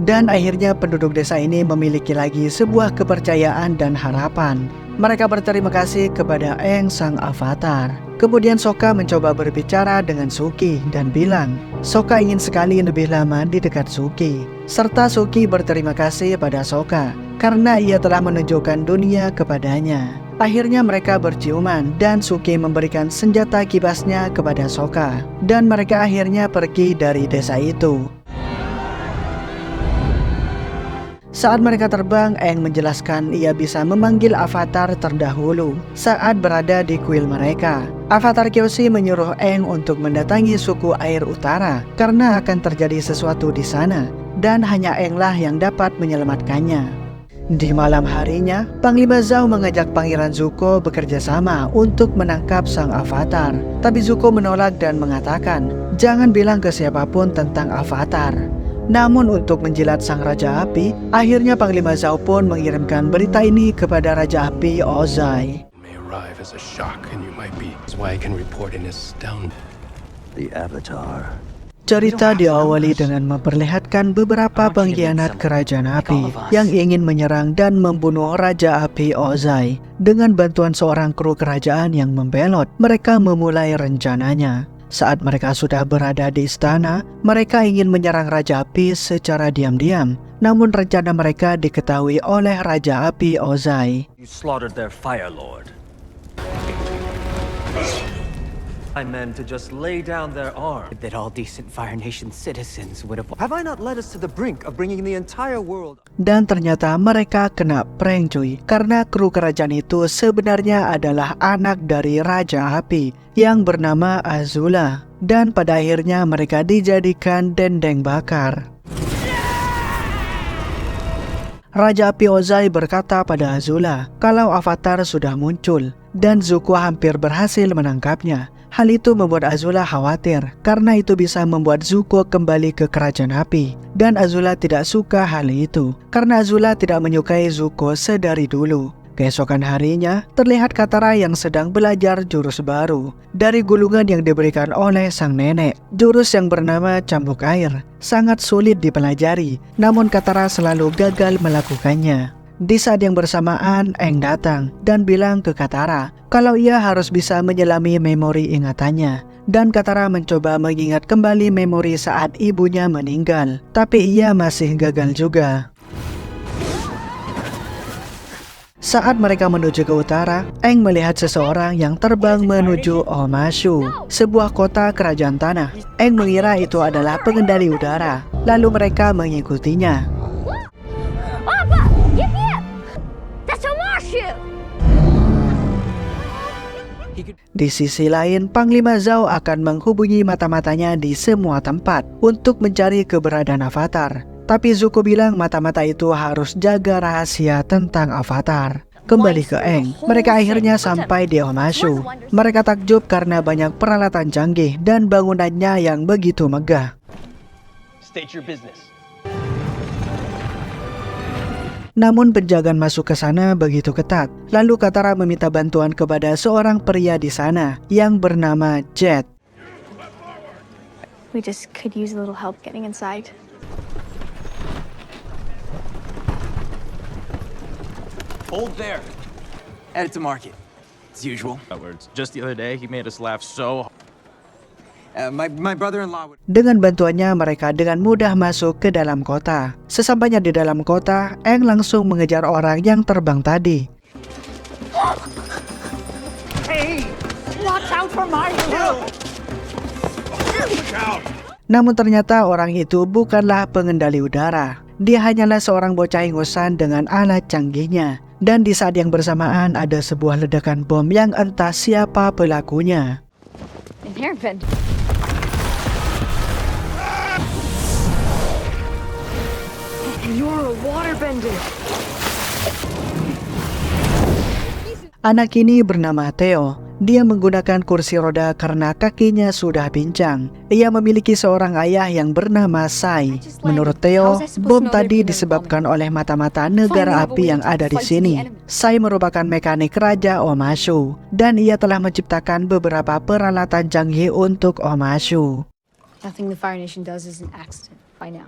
[SPEAKER 1] Dan akhirnya penduduk desa ini memiliki lagi sebuah kepercayaan dan harapan. Mereka berterima kasih kepada Aang sang avatar. Kemudian Sokka mencoba berbicara dengan Suki dan bilang, Sokka ingin sekali lebih lama di dekat Suki. Serta Suki berterima kasih pada Sokka karena ia telah menunjukkan dunia kepadanya. Akhirnya mereka berciuman dan Suki memberikan senjata kibasnya kepada Sokka. Dan mereka akhirnya pergi dari desa itu. Saat mereka terbang, Aang menjelaskan ia bisa memanggil avatar terdahulu saat berada di kuil mereka. Avatar Kyoshi menyuruh Aang untuk mendatangi suku air utara karena akan terjadi sesuatu di sana dan hanya Aang-lah yang dapat menyelamatkannya. Di malam harinya, Panglima Zhao mengajak Pangeran Zuko bekerja sama untuk menangkap sang avatar. Tapi Zuko menolak dan mengatakan, jangan bilang ke siapapun tentang avatar. Namun untuk menjilat sang Raja Api, akhirnya Panglima Zhao pun mengirimkan berita ini kepada Raja Api Ozai.
[SPEAKER 3] May arrive as a shock, and you might be. That's why I can report in astounded. The Avatar.
[SPEAKER 1] Cerita diawali dengan memperlihatkan beberapa pengkhianat Kerajaan Api yang ingin menyerang dan membunuh Raja Api Ozai. Dengan bantuan seorang kru kerajaan yang membelot, mereka memulai rencananya. Saat mereka sudah berada di istana, mereka ingin menyerang Raja Api secara diam-diam. Namun rencana mereka diketahui oleh Raja Api Ozai.
[SPEAKER 7] You slaughtered their Fire Lord. I meant to just lay down their arms.
[SPEAKER 5] That all decent Fire Nation citizens would have...
[SPEAKER 7] Have I not led us to the brink of bringing the entire world?
[SPEAKER 1] Dan ternyata mereka kena prank cuy, karena kru kerajaan itu sebenarnya adalah anak dari Raja Api yang bernama Azula. Dan pada akhirnya mereka dijadikan dendeng bakar. Raja Api Ozai berkata pada Azula kalau avatar sudah muncul dan Zuko hampir berhasil menangkapnya. Hal itu membuat Azula khawatir karena itu bisa membuat Zuko kembali ke Kerajaan Api. Dan Azula tidak suka hal itu karena Azula tidak menyukai Zuko sedari dulu. Keesokan harinya, terlihat Katara yang sedang belajar jurus baru dari gulungan yang diberikan oleh sang nenek. Jurus yang bernama Cambuk Air sangat sulit dipelajari, namun Katara selalu gagal melakukannya. Di saat yang bersamaan, Aang datang dan bilang ke Katara kalau ia harus bisa menyelami memori ingatannya. Dan Katara mencoba mengingat kembali memori saat ibunya meninggal, tapi ia masih gagal juga. Saat mereka menuju ke utara, Aang melihat seseorang yang terbang menuju Omashu, sebuah kota kerajaan tanah. Aang mengira itu adalah pengendali udara, lalu mereka mengikutinya. Di sisi lain, Panglima Zhao akan menghubungi mata-matanya di semua tempat untuk mencari keberadaan avatar. Tapi Zuko bilang mata-mata itu harus jaga rahasia tentang avatar. Kembali ke Aang, mereka akhirnya sampai di Omashu. Mereka takjub karena banyak peralatan canggih dan bangunannya yang begitu megah.
[SPEAKER 5] State your business.
[SPEAKER 1] Namun penjagaan masuk ke sana begitu ketat. Lalu Katara meminta bantuan kepada seorang pria di sana yang bernama Jet.
[SPEAKER 2] We just could use a little help getting inside.
[SPEAKER 8] Hold there. Headed to market. As usual.
[SPEAKER 9] Just the other day, he made us laugh so.
[SPEAKER 8] My brother-in-law would...
[SPEAKER 1] Dengan bantuannya mereka dengan mudah masuk ke dalam kota. Sesampainya di dalam kota, Aang langsung mengejar orang yang terbang tadi.
[SPEAKER 4] Hey, watch out for my hill!
[SPEAKER 1] Namun ternyata orang itu bukanlah pengendali udara. Dia hanyalah seorang bocah ingusan dengan alat canggihnya. Dan di saat yang bersamaan ada sebuah ledakan bom yang entah siapa pelakunya.
[SPEAKER 2] An airbender. And you're a waterbender.
[SPEAKER 1] Anak ini bernama Theo. Dia menggunakan kursi roda karena kakinya sudah pincang. Ia memiliki seorang ayah yang bernama Sai. Menurut Theo, bom tadi disebabkan oleh mata-mata negara api yang ada di sini. Sai merupakan mekanik Raja Omashu, dan ia telah menciptakan beberapa peralatan canggih untuk Omashu.
[SPEAKER 2] Nothing the Fire Nation does is an accident by now.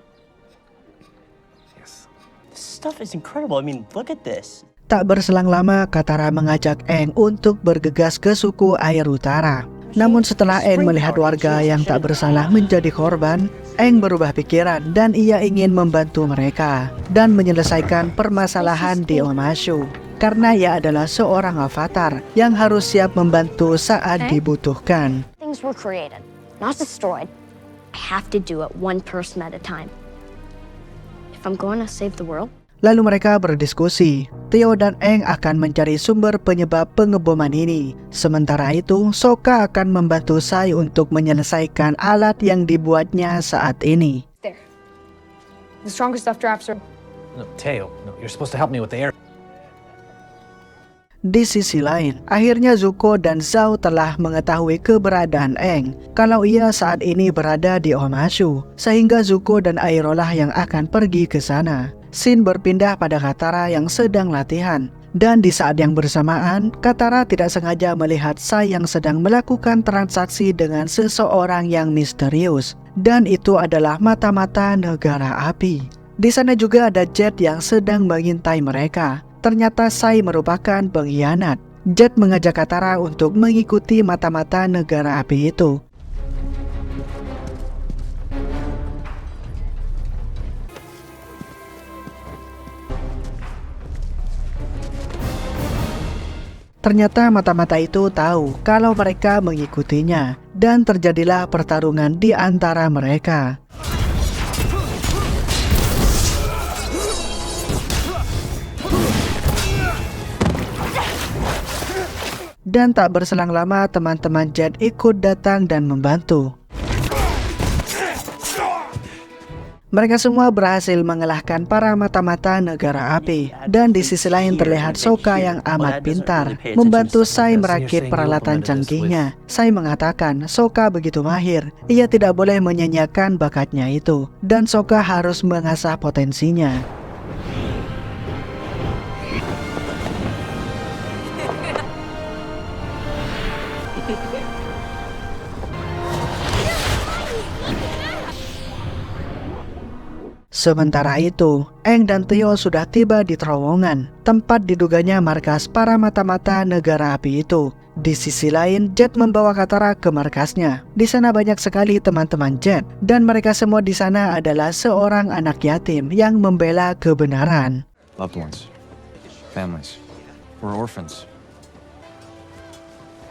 [SPEAKER 5] This stuff is incredible. I mean, look at this.
[SPEAKER 1] Tak berselang lama, Katara mengajak Aang untuk bergegas ke suku air utara. Namun setelah Aang melihat warga yang tak bersalah menjadi korban, Aang berubah pikiran dan ia ingin membantu mereka dan menyelesaikan permasalahan di Omashu. Karena ia adalah seorang avatar yang harus siap membantu saat dibutuhkan.
[SPEAKER 10] Things were created, not destroyed. I have to do it one person at a time. If I'm going to save the world.
[SPEAKER 1] Lalu mereka berdiskusi. Theo dan Aang akan mencari sumber penyebab pengeboman ini. Sementara itu, Sokka akan membantu Sai untuk menyelesaikan alat yang dibuatnya saat ini.
[SPEAKER 2] There. The strongest stuff drops are...
[SPEAKER 5] No, Teo, no, you're supposed to help me with the air.
[SPEAKER 1] Di sisi lain, akhirnya Zuko dan Zhao telah mengetahui keberadaan Aang kalau ia saat ini berada di Omashu, sehingga Zuko dan Iroh lah yang akan pergi ke sana. Scene berpindah pada Katara yang sedang latihan, dan di saat yang bersamaan, Katara tidak sengaja melihat Sai yang sedang melakukan transaksi dengan seseorang yang misterius, dan itu adalah mata-mata negara api. Di sana juga ada Jet yang sedang mengintai mereka. Ternyata Sai merupakan pengkhianat. Jet mengajak Katara untuk mengikuti mata-mata negara api itu. Ternyata mata-mata itu tahu kalau mereka mengikutinya, dan terjadilah pertarungan di antara mereka. Dan tak berselang lama teman-teman Jet ikut datang dan membantu. Mereka semua berhasil mengalahkan para mata-mata negara api. Dan di sisi lain terlihat Sokka yang amat pintar membantu Sai merakit peralatan canggihnya. Sai mengatakan Sokka begitu mahir, ia tidak boleh menyanyiakan bakatnya itu, dan Sokka harus mengasah potensinya. Sementara itu, Aang dan Theo sudah tiba di terowongan, tempat diduganya markas para mata-mata negara api itu. Di sisi lain, Jet membawa Katara ke markasnya. Di sana banyak sekali teman-teman Jet, dan mereka semua di sana adalah seorang anak yatim yang membela kebenaran.
[SPEAKER 8] Loved ones. Families. We're orphans.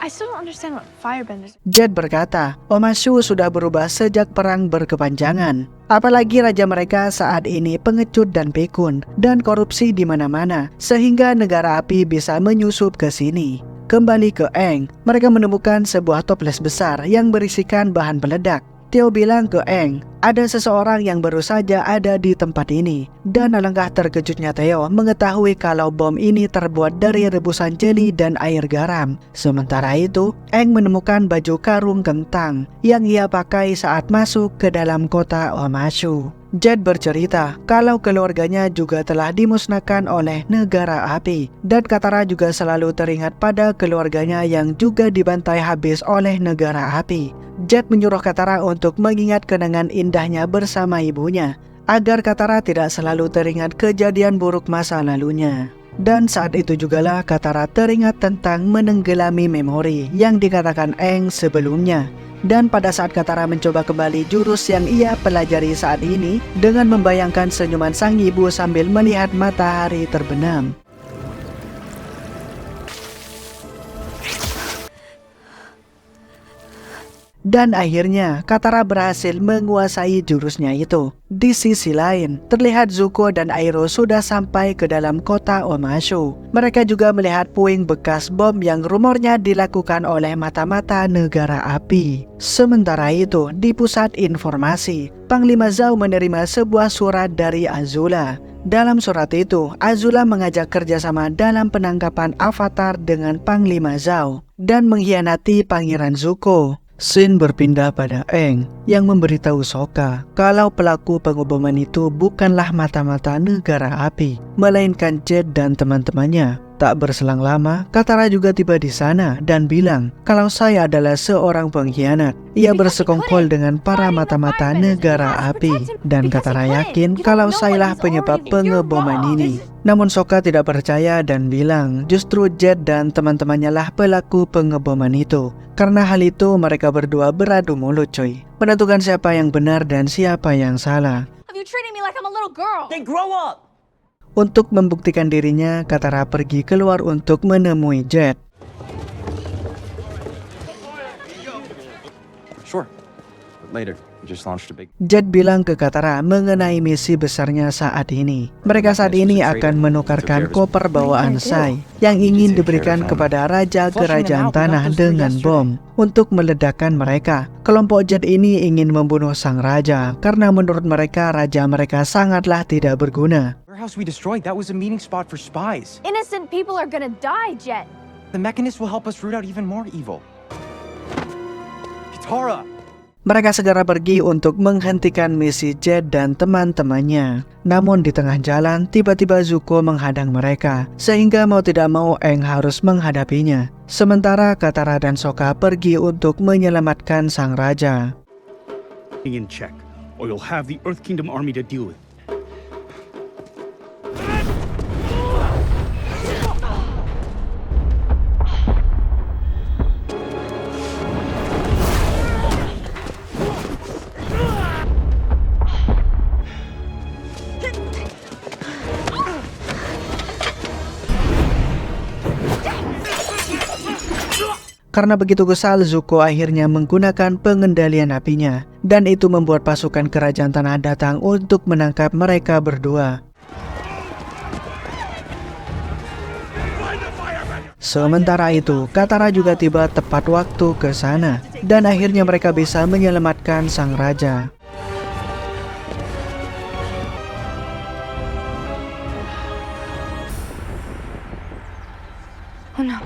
[SPEAKER 2] I still don't understand what firebenders...
[SPEAKER 1] Jet berkata, Omashu sudah berubah sejak perang berkepanjangan. Apalagi raja mereka saat ini pengecut dan pikun, dan korupsi di mana-mana, sehingga negara api bisa menyusup ke sini. Kembali ke Aang, mereka menemukan sebuah toples besar yang berisikan bahan peledak. Theo bilang ke Aang, ada seseorang yang baru saja ada di tempat ini. Dan alangkah terkejutnya Theo mengetahui kalau bom ini terbuat dari rebusan jeli dan air garam. Sementara itu, Aang menemukan baju karung kentang yang ia pakai saat masuk ke dalam kota Omashu. Jet bercerita kalau keluarganya juga telah dimusnahkan oleh negara api, dan Katara juga selalu teringat pada keluarganya yang juga dibantai habis oleh negara api. Jet menyuruh Katara untuk mengingat kenangan indahnya bersama ibunya, agar Katara tidak selalu teringat kejadian buruk masa lalunya. Dan saat itu jugalah Katara teringat tentang menenggelami memori yang dikatakan Aang sebelumnya. Dan pada saat Katara mencoba kembali jurus yang ia pelajari saat ini dengan membayangkan senyuman sang ibu sambil melihat matahari terbenam. Dan akhirnya Katara berhasil menguasai jurusnya itu. Di sisi lain, terlihat Zuko dan Iroh sudah sampai ke dalam kota Omashu. Mereka juga melihat puing bekas bom yang rumornya dilakukan oleh mata-mata negara api. Sementara itu, di pusat informasi, Panglima Zhao menerima sebuah surat dari Azula. Dalam surat itu, Azula mengajak kerjasama dalam penangkapan Avatar dengan Panglima Zhao dan mengkhianati Pangeran Zuko. Scene berpindah pada Aang yang memberitahu Sokka kalau pelaku pengeboman itu bukanlah mata-mata negara api, melainkan Jet dan teman-temannya. Tak berselang lama, Katara juga tiba di sana dan bilang kalau saya adalah seorang pengkhianat. Ia bersekongkol dengan para mata-mata negara api dan Katara yakin kalau sayalah penyebab pengeboman ini. Namun Sokka tidak percaya dan bilang justru Jet dan teman-temannya lah pelaku pengeboman itu. Karena hal itu mereka berdua beradu mulut cuy, menentukan siapa yang benar dan siapa yang salah.
[SPEAKER 2] Have you treating me like I'm a little girl?
[SPEAKER 5] Then grow up!
[SPEAKER 1] Untuk membuktikan dirinya, Katara pergi keluar untuk menemui Jet.
[SPEAKER 8] Sure. But later, we just launched a big...
[SPEAKER 1] Jet bilang ke Katara mengenai misi besarnya saat ini. Mereka saat ini akan menukarkan koper bawaan Sai yang ingin diberikan kepada Raja Kerajaan Tanah dengan bom untuk meledakkan mereka. Kelompok Jet ini ingin membunuh sang raja karena menurut mereka raja mereka sangatlah tidak berguna.
[SPEAKER 8] warehouse we destroyed, that was a meeting spot for spies.
[SPEAKER 2] Innocent people are gonna die, Jet.
[SPEAKER 8] The Mechanist will help us root out even more evil. Katara!
[SPEAKER 1] Mereka segera pergi untuk menghentikan misi Jet dan teman-temannya. Namun di tengah jalan, tiba-tiba Zuko menghadang mereka, sehingga mau tidak mau Aang harus menghadapinya. Sementara Katara dan Sokka pergi untuk menyelamatkan sang raja.
[SPEAKER 11] In check, or you'll have the Earth Kingdom army to deal with.
[SPEAKER 1] Karena begitu kesal, Zuko akhirnya menggunakan pengendalian apinya, dan itu membuat pasukan kerajaan tanah datang untuk menangkap mereka berdua. Sementara itu, Katara juga tiba tepat waktu ke sana, dan akhirnya mereka bisa menyelamatkan sang raja.
[SPEAKER 2] Oh no.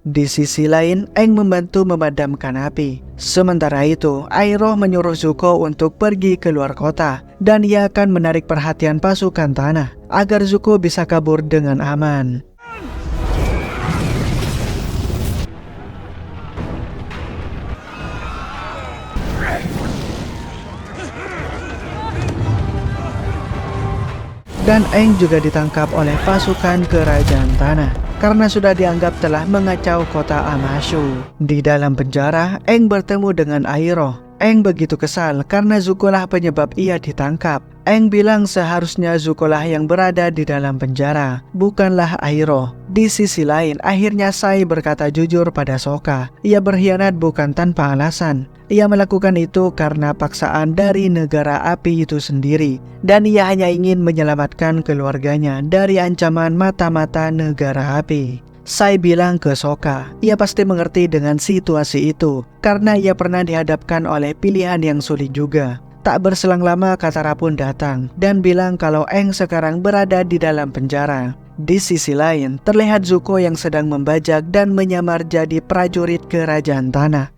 [SPEAKER 1] Di sisi lain, Aang membantu memadamkan api. Sementara itu, Iroh menyuruh Zuko untuk pergi keluar kota, dan ia akan menarik perhatian pasukan tanah agar Zuko bisa kabur dengan aman. Dan Aang juga ditangkap oleh pasukan kerajaan tanah karena sudah dianggap telah mengacau kota Omashu. Di dalam penjara, Aang bertemu dengan Iroh. Aang begitu kesal karena Zuko lah penyebab ia ditangkap. Aang bilang seharusnya Zuko lah yang berada di dalam penjara, bukanlah Iroh. Di sisi lain, akhirnya Sai berkata jujur pada Sokka. Ia berkhianat bukan tanpa alasan. Ia melakukan itu karena paksaan dari negara api itu sendiri, dan ia hanya ingin menyelamatkan keluarganya dari ancaman mata-mata negara api. Sai bilang ke Sokka, ia pasti mengerti dengan situasi itu, karena ia pernah dihadapkan oleh pilihan yang sulit juga. Tak berselang lama, Katara pun datang dan bilang kalau Aang sekarang berada di dalam penjara. Di sisi lain, terlihat Zuko yang sedang membajak dan menyamar jadi prajurit kerajaan tanah.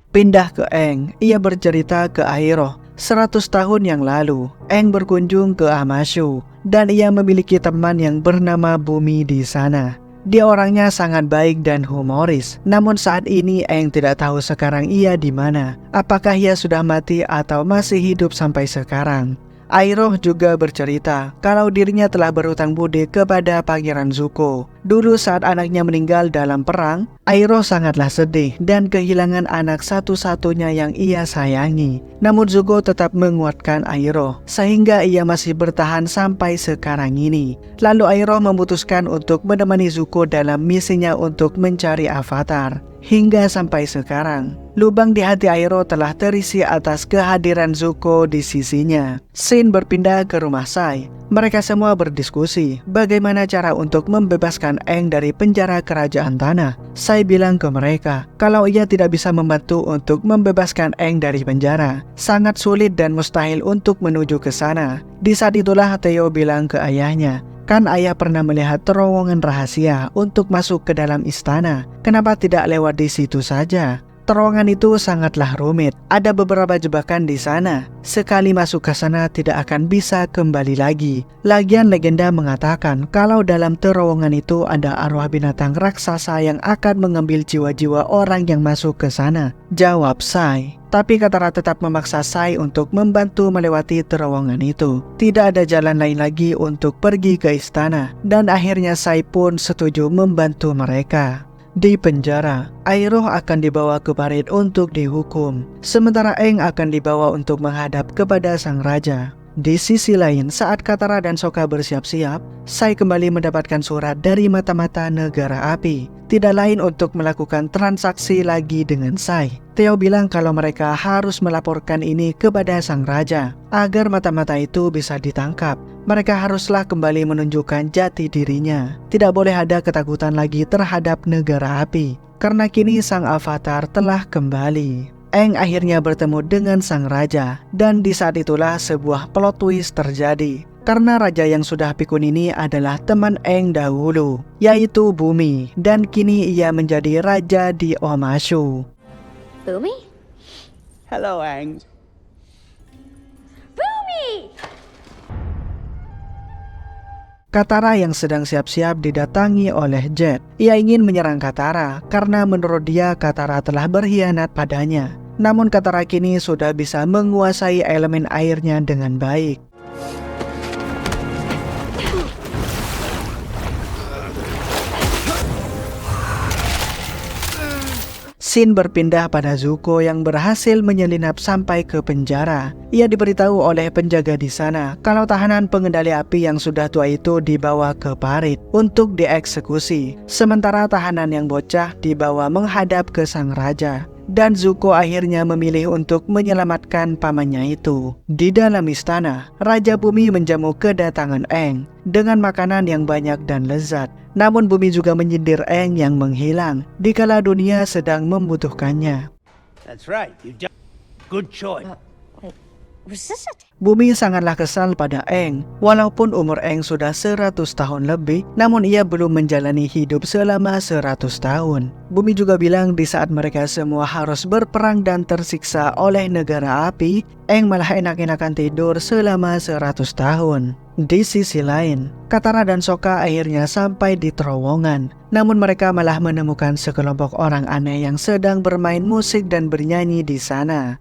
[SPEAKER 1] Pindah ke Aang, ia bercerita ke Iroh. 100 tahun yang lalu, Aang berkunjung ke Omashu dan ia memiliki teman yang bernama Bumi di sana. Dia orangnya sangat baik dan humoris. Namun saat ini Aang tidak tahu sekarang ia di mana. Apakah ia sudah mati atau masih hidup sampai sekarang? Iroh juga bercerita kalau dirinya telah berhutang budi kepada Pangeran Zuko. Dulu saat anaknya meninggal dalam perang, Iroh sangatlah sedih dan kehilangan anak satu-satunya yang ia sayangi. Namun Zuko tetap menguatkan Iroh sehingga ia masih bertahan sampai sekarang ini. Lalu Iroh memutuskan untuk menemani Zuko dalam misinya untuk mencari Avatar. Hingga sampai sekarang, lubang di hati Iroh telah terisi atas kehadiran Zuko di sisinya. Shin berpindah ke rumah Sai. Mereka semua berdiskusi bagaimana cara untuk membebaskan Aang dari penjara kerajaan tanah. Sai bilang ke mereka kalau ia tidak bisa membantu untuk membebaskan Aang dari penjara. Sangat sulit dan mustahil untuk menuju ke sana. Di saat itulah Theo bilang ke ayahnya, kan ayah pernah melihat terowongan rahasia untuk masuk ke dalam istana. Kenapa tidak lewat di situ saja? Terowongan itu sangatlah rumit. Ada beberapa jebakan di sana. Sekali masuk ke sana tidak akan bisa kembali lagi. Lagian legenda mengatakan kalau dalam terowongan itu ada arwah binatang raksasa yang akan mengambil jiwa-jiwa orang yang masuk ke sana. Jawab Sai. Tapi Katara tetap memaksa Sai untuk membantu melewati terowongan itu. Tidak ada jalan lain lagi untuk pergi ke istana. Dan akhirnya Sai pun setuju membantu mereka. Di penjara, Iroh akan dibawa ke Parit untuk dihukum. Sementara Aang akan dibawa untuk menghadap kepada sang raja. Di sisi lain, saat Katara dan Sokka bersiap-siap, Sai kembali mendapatkan surat dari mata-mata negara api. Tidak lain untuk melakukan transaksi lagi dengan Sai. Theo bilang kalau mereka harus melaporkan ini kepada sang raja agar mata-mata itu bisa ditangkap. Mereka haruslah kembali menunjukkan jati dirinya. Tidak boleh ada ketakutan lagi terhadap negara api, karena kini sang Avatar telah kembali. Aang akhirnya bertemu dengan sang raja, dan di saat itulah sebuah plot twist terjadi. Karena raja yang sudah pikun ini adalah teman Aang dahulu, yaitu Bumi, dan kini ia menjadi raja di Omashu.
[SPEAKER 10] Boomy?
[SPEAKER 4] Hello, Aang.
[SPEAKER 10] Boomy!
[SPEAKER 1] Katara yang sedang siap-siap didatangi oleh Jet. Ia ingin menyerang Katara karena menurut dia Katara telah berkhianat padanya. Namun Katara kini sudah bisa menguasai elemen airnya dengan baik. Shin berpindah pada Zuko yang berhasil menyelinap sampai ke penjara. Ia diberitahu oleh penjaga di sana kalau tahanan pengendali api yang sudah tua itu dibawa ke Parit untuk dieksekusi. Sementara tahanan yang bocah dibawa menghadap ke sang raja. Dan Zuko akhirnya memilih untuk menyelamatkan pamannya itu. Di dalam istana, Raja Bumi menjamu kedatangan Aang dengan makanan yang banyak dan lezat. Namun Bumi juga menyindir Aang yang menghilang dikala dunia sedang membutuhkannya.
[SPEAKER 4] That's right. You done good choice.
[SPEAKER 1] Bumi sangatlah kesal pada Aang. Walaupun umur Aang sudah 100 tahun lebih, namun ia belum menjalani hidup selama 100 tahun. Bumi juga bilang di saat mereka semua harus berperang dan tersiksa oleh negara api, Aang malah enak-enakan tidur selama 100 tahun. Di sisi lain, Katara dan Sokka akhirnya sampai di terowongan. Namun mereka malah menemukan sekelompok orang aneh yang sedang bermain musik dan bernyanyi di sana.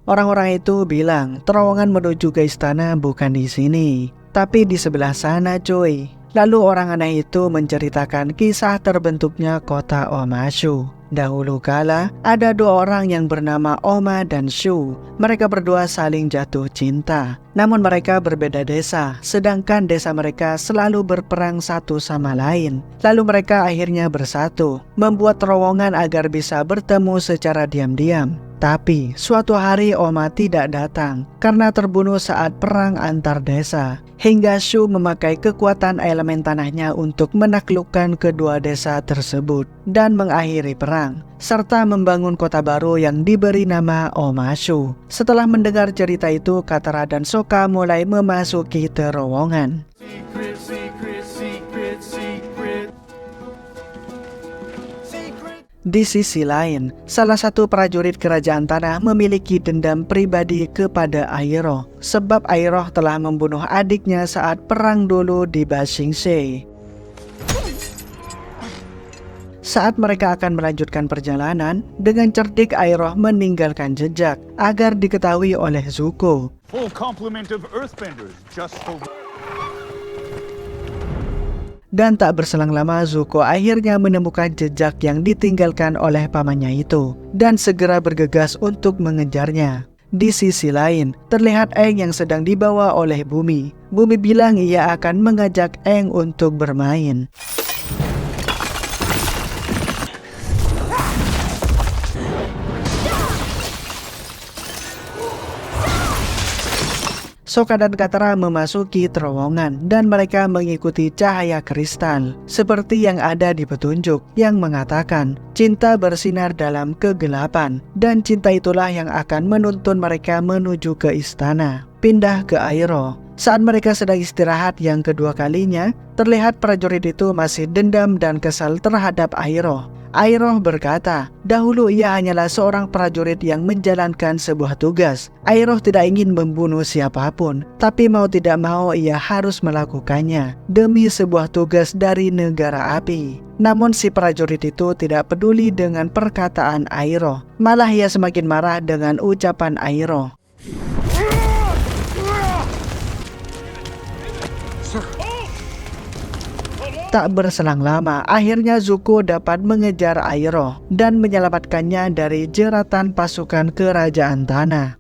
[SPEAKER 1] Orang-orang itu bilang terowongan menuju ke istana bukan di sini, tapi di sebelah sana cuy. Lalu orang aneh itu menceritakan kisah terbentuknya kota Omashu. Dahulu kala, ada dua orang yang bernama Oma dan Shu. Mereka berdua saling jatuh cinta. Namun mereka berbeda desa, sedangkan desa mereka selalu berperang satu sama lain. Lalu mereka akhirnya bersatu, membuat terowongan agar bisa bertemu secara diam-diam. Tapi suatu hari Oma tidak datang karena terbunuh saat perang antar desa. Hingga Shu memakai kekuatan elemen tanahnya untuk menaklukkan kedua desa tersebut dan mengakhiri perang, serta membangun kota baru yang diberi nama Omashu. Setelah mendengar cerita itu, Katara dan Sokka mulai memasuki terowongan. Di sisi lain, salah satu prajurit kerajaan tanah memiliki dendam pribadi kepada Iroh, sebab Iroh telah membunuh adiknya saat perang dulu di Ba Sing Se. Saat mereka akan melanjutkan perjalanan, dengan cerdik Iroh meninggalkan jejak agar diketahui oleh Zuko.
[SPEAKER 11] Full complement of Earthbenders just for...
[SPEAKER 1] Dan tak berselang lama Zuko akhirnya menemukan jejak yang ditinggalkan oleh pamannya itu dan segera bergegas untuk mengejarnya. Di sisi lain, terlihat Aang yang sedang dibawa oleh Bumi. Bumi bilang ia akan mengajak Aang untuk bermain. Sokka dan Katara memasuki terowongan dan mereka mengikuti cahaya kristal seperti yang ada di petunjuk yang mengatakan cinta bersinar dalam kegelapan dan cinta itulah yang akan menuntun mereka menuju ke istana. Pindah ke Iroh. Saat mereka sedang istirahat yang kedua kalinya, terlihat prajurit itu masih dendam dan kesal terhadap Iroh. Iroh berkata, dahulu ia hanyalah seorang prajurit yang menjalankan sebuah tugas. Iroh tidak ingin membunuh siapapun, tapi mau tidak mau ia harus melakukannya demi sebuah tugas dari negara api. Namun si prajurit itu tidak peduli dengan perkataan Iroh, malah ia semakin marah dengan ucapan Iroh. Tak berselang lama, akhirnya Zuko dapat mengejar Iroh dan menyelamatkannya dari jeratan pasukan kerajaan tanah.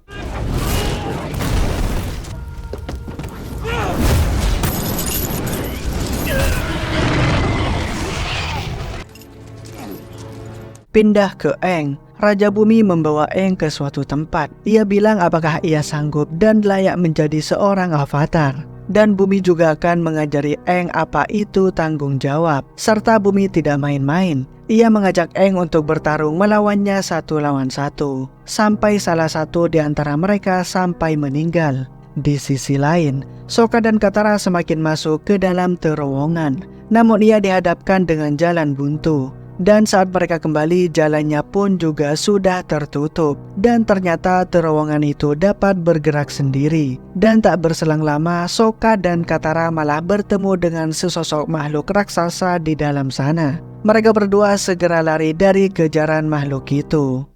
[SPEAKER 1] Pindah ke Aang. Raja Bumi membawa Aang ke suatu tempat. Ia bilang apakah ia sanggup dan layak menjadi seorang avatar. Dan Bumi juga akan mengajari Aang apa itu tanggung jawab. Serta Bumi tidak main-main. Ia mengajak Aang untuk bertarung melawannya 1 lawan 1. Sampai salah satu di antara mereka sampai meninggal. Di sisi lain, Sokka dan Katara semakin masuk ke dalam terowongan. Namun ia dihadapkan dengan jalan buntu. Dan saat mereka kembali, jalannya pun juga sudah tertutup. Dan ternyata terowongan itu dapat bergerak sendiri. Dan tak berselang lama, Sokka dan Katara malah bertemu dengan sesosok makhluk raksasa di dalam sana. Mereka berdua segera lari dari kejaran makhluk itu.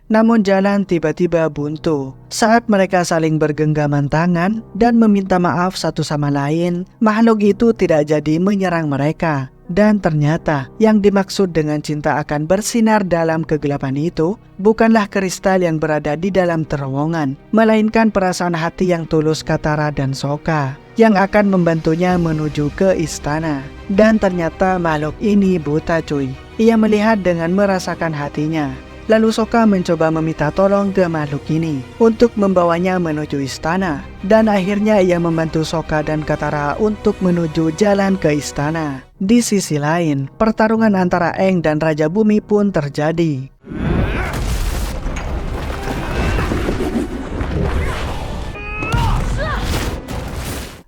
[SPEAKER 1] Namun jalan tiba-tiba buntu. Saat mereka saling bergenggaman tangan dan meminta maaf satu sama lain, makhluk itu tidak jadi menyerang mereka. Dan ternyata yang dimaksud dengan cinta akan bersinar dalam kegelapan itu bukanlah kristal yang berada di dalam terowongan, melainkan perasaan hati yang tulus Katara dan Sokka yang akan membantunya menuju ke istana. Dan ternyata makhluk ini buta cuy. Ia melihat dengan merasakan hatinya. Lalu Sokka mencoba meminta tolong ke makhluk ini untuk membawanya menuju istana. Dan akhirnya ia membantu Sokka dan Katara untuk menuju jalan ke istana. Di sisi lain, pertarungan antara Aang dan Raja Bumi pun terjadi.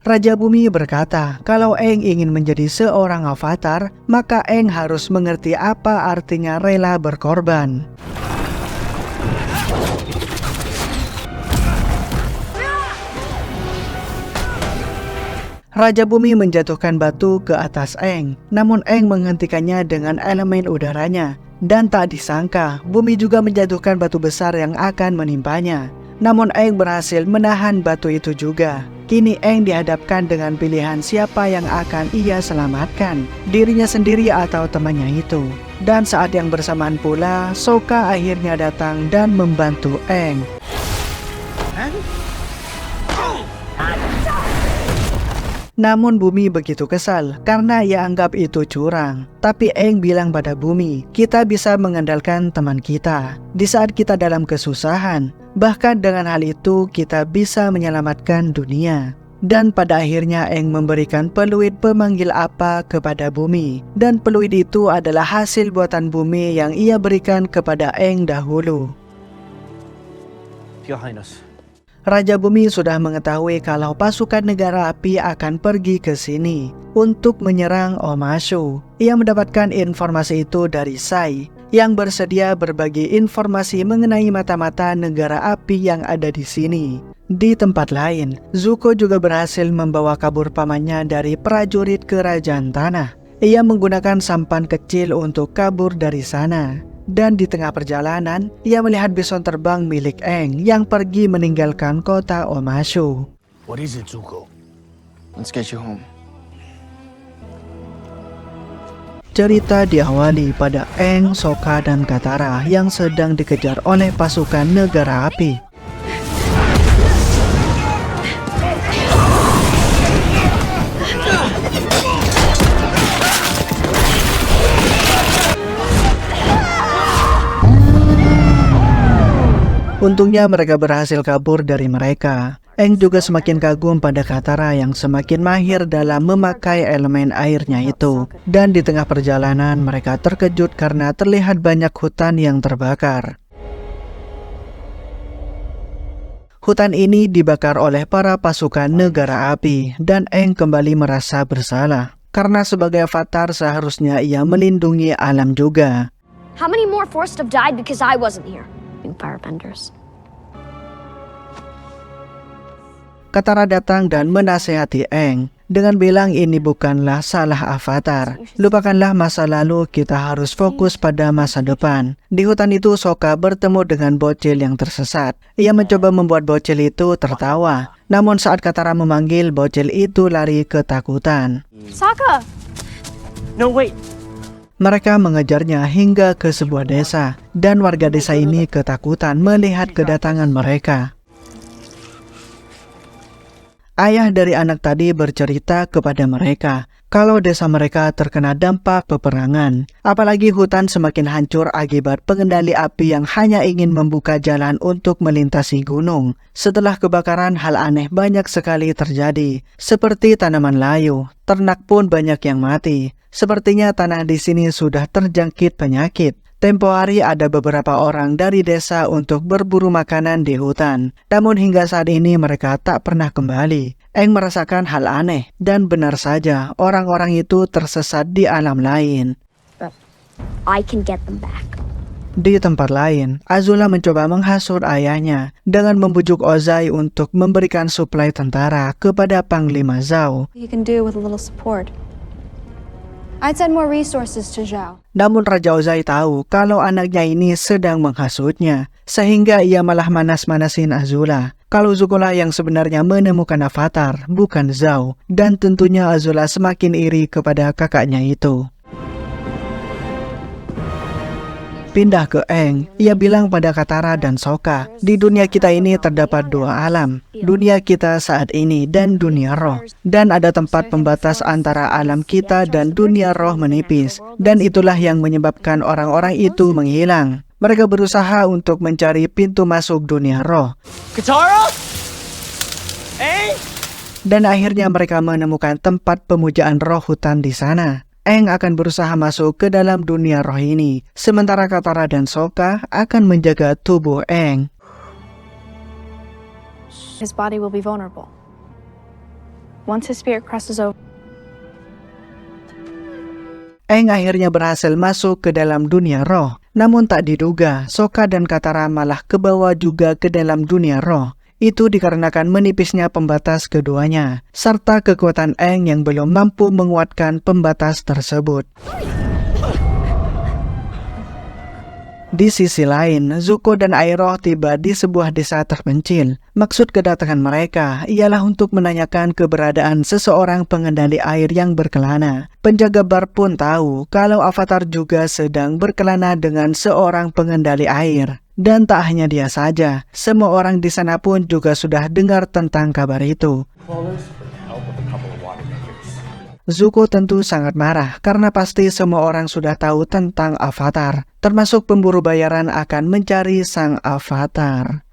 [SPEAKER 1] Raja Bumi berkata, kalau Aang ingin menjadi seorang avatar, maka Aang harus mengerti apa artinya rela berkorban. Raja Bumi menjatuhkan batu ke atas Aang, namun Aang menghentikannya dengan elemen udaranya. Dan tak disangka, Bumi juga menjatuhkan batu besar yang akan menimpanya. Namun Aang berhasil menahan batu itu juga. Kini Aang dihadapkan dengan pilihan siapa yang akan ia selamatkan, dirinya sendiri atau temannya itu. Dan saat yang bersamaan pula, Sokka akhirnya datang dan membantu Aang. Namun Bumi begitu kesal karena ia anggap itu curang. Tapi Aang bilang pada Bumi, kita bisa mengandalkan teman kita di saat kita dalam kesusahan. Bahkan dengan hal itu kita bisa menyelamatkan dunia. Dan pada akhirnya Aang memberikan peluit pemanggil apa kepada Bumi. Dan peluit itu adalah hasil buatan Bumi yang ia berikan kepada Aang dahulu.
[SPEAKER 7] Your Highness.
[SPEAKER 1] Raja Bumi sudah mengetahui kalau pasukan negara api akan pergi ke sini untuk menyerang Omashu. Ia mendapatkan informasi itu dari Sai yang bersedia berbagi informasi mengenai mata-mata negara api yang ada di sini. Di tempat lain, Zuko juga berhasil membawa kabur pamannya dari prajurit kerajaan tanah. Ia menggunakan sampan kecil untuk kabur dari sana. Dan di tengah perjalanan, ia melihat bison terbang milik Aang yang pergi meninggalkan kota Omashu.
[SPEAKER 4] What is it, Zuko?
[SPEAKER 8] Let's get you home.
[SPEAKER 1] Cerita diawali pada Aang, Sokka, dan Katara yang sedang dikejar oleh pasukan negara api. Untungnya mereka berhasil kabur dari mereka. Aang juga semakin kagum pada Katara yang semakin mahir dalam memakai elemen airnya itu. Dan di tengah perjalanan mereka terkejut karena terlihat banyak hutan yang terbakar. Hutan ini dibakar oleh para pasukan negara api dan Aang kembali merasa bersalah. Karena sebagai avatar seharusnya ia melindungi alam juga.
[SPEAKER 10] How many more forced have died because I wasn't here? Firebenders.
[SPEAKER 1] Katara datang dan menasehati Aang dengan bilang ini bukanlah salah avatar. Lupakanlah masa lalu, kita harus fokus pada masa depan. Di hutan itu Sokka bertemu dengan bocil yang tersesat. Ia mencoba membuat bocil itu tertawa. Namun saat Katara memanggil, bocil itu lari ketakutan.
[SPEAKER 2] Sokka!
[SPEAKER 5] No, wait.
[SPEAKER 1] Mereka mengejarnya hingga ke sebuah desa, dan warga desa ini ketakutan melihat kedatangan mereka. Ayah dari anak tadi bercerita kepada mereka kalau desa mereka terkena dampak peperangan. Apalagi hutan semakin hancur akibat pengendali api yang hanya ingin membuka jalan untuk melintasi gunung. Setelah kebakaran, hal aneh banyak sekali terjadi, seperti tanaman layu. Ternak pun banyak yang mati. Sepertinya tanah di sini sudah terjangkit penyakit. Tempo hari ada beberapa orang dari desa untuk berburu makanan di hutan. Namun hingga saat ini mereka tak pernah kembali. Aang merasakan hal aneh, dan benar saja orang-orang itu tersesat di alam lain.
[SPEAKER 10] But I can get them back.
[SPEAKER 1] Di tempat lain, Azula mencoba menghasut ayahnya dengan membujuk Ozai untuk memberikan suplai tentara kepada Panglima Zhao.
[SPEAKER 2] You can do with a little support. I'd send more resources to Zhao.
[SPEAKER 1] Namun Raja Ozai tahu kalau anaknya ini sedang menghasutnya, sehingga ia malah manas-manasin Azula. Kalau Zuko lah yang sebenarnya menemukan avatar, bukan Zhao. Dan tentunya Azula semakin iri kepada kakaknya itu. Pindah ke Aang, ia bilang pada Katara dan Sokka, di dunia kita ini terdapat dua alam, dunia kita saat ini dan dunia roh. Dan ada tempat pembatas antara alam kita dan dunia roh menipis, dan itulah yang menyebabkan orang-orang itu menghilang. Mereka berusaha untuk mencari pintu masuk dunia roh.
[SPEAKER 5] Katara? Aang?
[SPEAKER 1] Dan akhirnya mereka menemukan tempat pemujaan roh hutan di sana. Aang akan berusaha masuk ke dalam dunia roh ini, sementara Katara dan Sokka akan menjaga tubuh Aang.
[SPEAKER 2] His body will be vulnerable. Once his spirit crosses over.
[SPEAKER 1] Aang akhirnya berhasil masuk ke dalam dunia roh. Namun tak diduga, Sokka dan Katara malah kebawa juga ke dalam dunia roh. Itu dikarenakan menipisnya pembatas keduanya, serta kekuatan Aang yang belum mampu menguatkan pembatas tersebut. Di sisi lain, Zuko dan Iroh tiba di sebuah desa terpencil. Maksud kedatangan mereka ialah untuk menanyakan keberadaan seseorang pengendali air yang berkelana. Penjaga bar pun tahu kalau Avatar juga sedang berkelana dengan seorang pengendali air. Dan tak hanya dia saja, semua orang di sana pun juga sudah dengar tentang kabar itu. Zuko tentu sangat marah karena pasti semua orang sudah tahu tentang Avatar, termasuk pemburu bayaran akan mencari sang Avatar.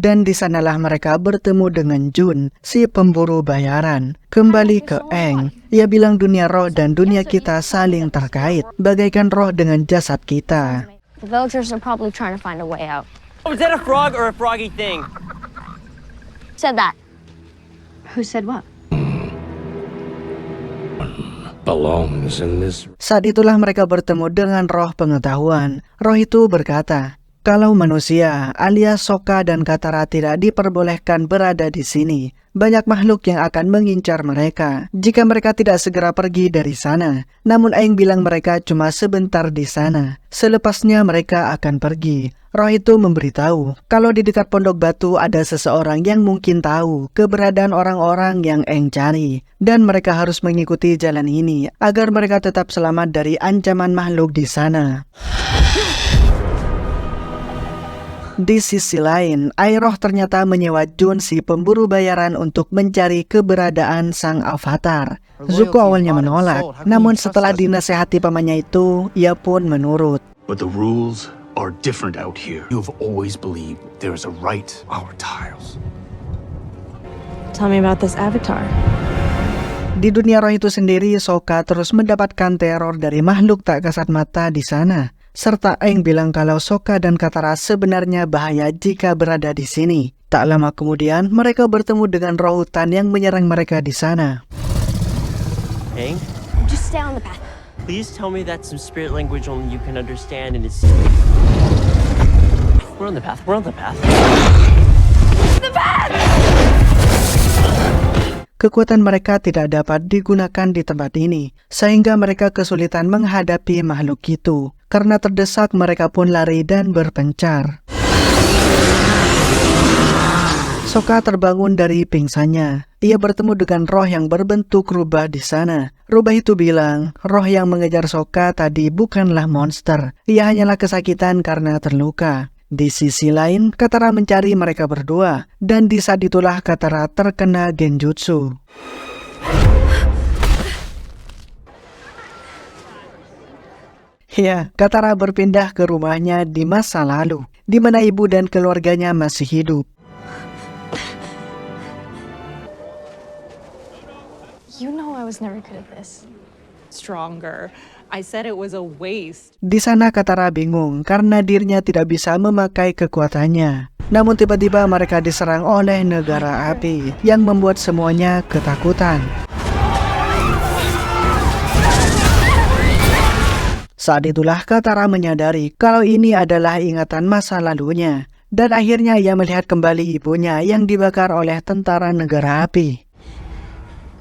[SPEAKER 1] Dan di sanalah mereka bertemu dengan Jun, si pemburu bayaran. Kembali ke Aang, ia bilang dunia roh dan dunia kita saling terkait, bagaikan roh dengan jasad kita.
[SPEAKER 10] The villagers are probably trying to find a way out.
[SPEAKER 5] Was that a frog or a froggy thing?
[SPEAKER 10] Said that.
[SPEAKER 2] Who said what?
[SPEAKER 3] Belongs in this.
[SPEAKER 1] Saat itulah mereka bertemu dengan roh pengetahuan. Roh itu berkata, kalau manusia alias Sokka dan Katara tidak diperbolehkan berada di sini, banyak makhluk yang akan mengincar mereka jika mereka tidak segera pergi dari sana. Namun Aang bilang mereka cuma sebentar di sana. Selepasnya mereka akan pergi. Roh itu memberitahu kalau di dekat pondok batu ada seseorang yang mungkin tahu keberadaan orang-orang yang Aang cari. Dan mereka harus mengikuti jalan ini agar mereka tetap selamat dari ancaman makhluk di sana. Di sisi lain, Iroh ternyata menyewa Jun si pemburu bayaran untuk mencari keberadaan sang avatar. Zuko awalnya menolak, namun setelah dinasehati pamannya itu, ia pun menurut.
[SPEAKER 11] But the rules are different out here. You have always believed there is a right our tiles.
[SPEAKER 2] Tell me about this avatar.
[SPEAKER 1] Di dunia roh itu sendiri, Sokka terus mendapatkan teror dari makhluk tak kasat mata di sana. Serta Aang bilang kalau Sokka dan Katara sebenarnya bahaya jika berada di sini. Tak lama kemudian, mereka bertemu dengan roh hutan yang menyerang mereka di sana.
[SPEAKER 5] Aang,
[SPEAKER 10] Just stay on the path.
[SPEAKER 5] please tell me that's some spirit language only you can understand and it's... We're on the path, we're on the path.
[SPEAKER 1] Kekuatan mereka tidak dapat digunakan di tempat ini, sehingga mereka kesulitan menghadapi makhluk itu. Karena terdesak, mereka pun lari dan berpencar. Sokka terbangun dari pingsannya. Ia bertemu dengan roh yang berbentuk rubah di sana. Rubah itu bilang, roh yang mengejar Sokka tadi bukanlah monster. Ia hanyalah kesakitan karena terluka. Di sisi lain, Katara mencari mereka berdua. Dan di saat itulah Katara terkena genjutsu. Ya, Katara berpindah ke rumahnya di masa lalu, di mana ibu dan keluarganya masih hidup.
[SPEAKER 2] You know I was never good at this.
[SPEAKER 4] Stronger. I said it was a waste.
[SPEAKER 1] Di sana Katara bingung karena dirinya tidak bisa memakai kekuatannya. Namun tiba-tiba mereka diserang oleh negara api yang membuat semuanya ketakutan. Saat itulah Katara menyadari kalau ini adalah ingatan masa lalunya. Dan akhirnya ia melihat kembali ibunya yang dibakar oleh tentara negara api.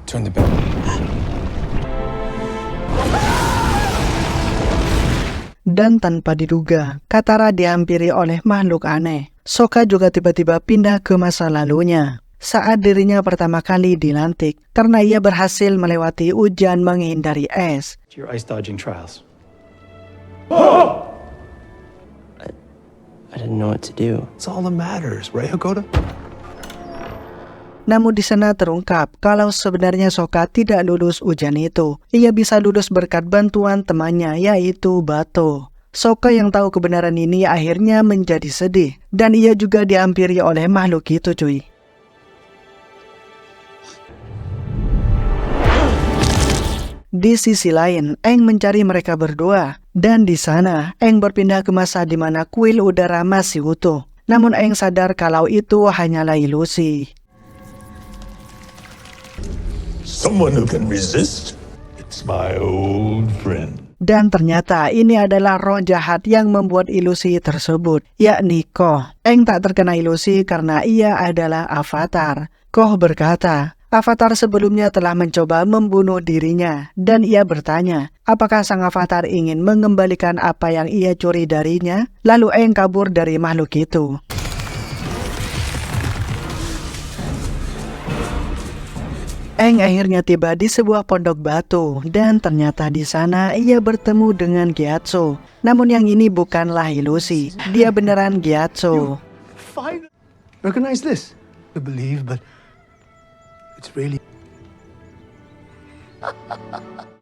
[SPEAKER 3] Turn the bell.
[SPEAKER 1] Dan tanpa diduga, Katara dihampiri oleh makhluk aneh. Sokka juga tiba-tiba pindah ke masa lalunya. Saat dirinya pertama kali dilantik, karena ia berhasil melewati ujian menghindari es.
[SPEAKER 11] Your ice dodging trials.
[SPEAKER 5] I didn't know what to do.
[SPEAKER 3] It's all that matters, right, Hakoda?
[SPEAKER 1] Namun di sana terungkap kalau sebenarnya Sokka tidak lulus ujian itu. Ia bisa lulus berkat bantuan temannya, yaitu Bato. Sokka yang tahu kebenaran ini akhirnya menjadi sedih. Dan ia juga dihampiri oleh makhluk itu, cuy. Di sisi lain, Aang mencari mereka berdua. Dan di sana, Aang berpindah ke masa di mana kuil udara masih utuh. Namun Aang sadar kalau itu hanyalah ilusi.
[SPEAKER 12] Someone who can resist? It's my old friend.
[SPEAKER 1] Dan ternyata ini adalah roh jahat yang membuat ilusi tersebut, yakni Koh. Aang tak terkena ilusi karena ia adalah avatar. Koh berkata, avatar sebelumnya telah mencoba membunuh dirinya, dan ia bertanya, apakah sang avatar ingin mengembalikan apa yang ia curi darinya? Lalu Aang kabur dari makhluk itu. Aang akhirnya tiba di sebuah pondok batu, dan ternyata di sana ia bertemu dengan Gyatso. Namun yang ini bukanlah ilusi, dia beneran Gyatso.
[SPEAKER 3] Fine. Recognize this. To believe, but it's really...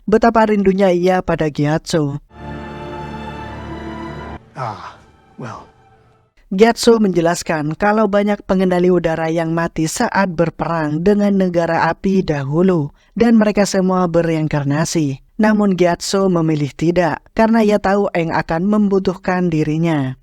[SPEAKER 1] Betapa rindunya ia pada Gyatso.
[SPEAKER 3] Ah, well.
[SPEAKER 1] Gyatso menjelaskan kalau banyak pengendali udara yang mati saat berperang dengan negara api dahulu, dan mereka semua bereinkarnasi. Namun Gyatso memilih tidak, karena ia tahu Aang akan membutuhkan dirinya.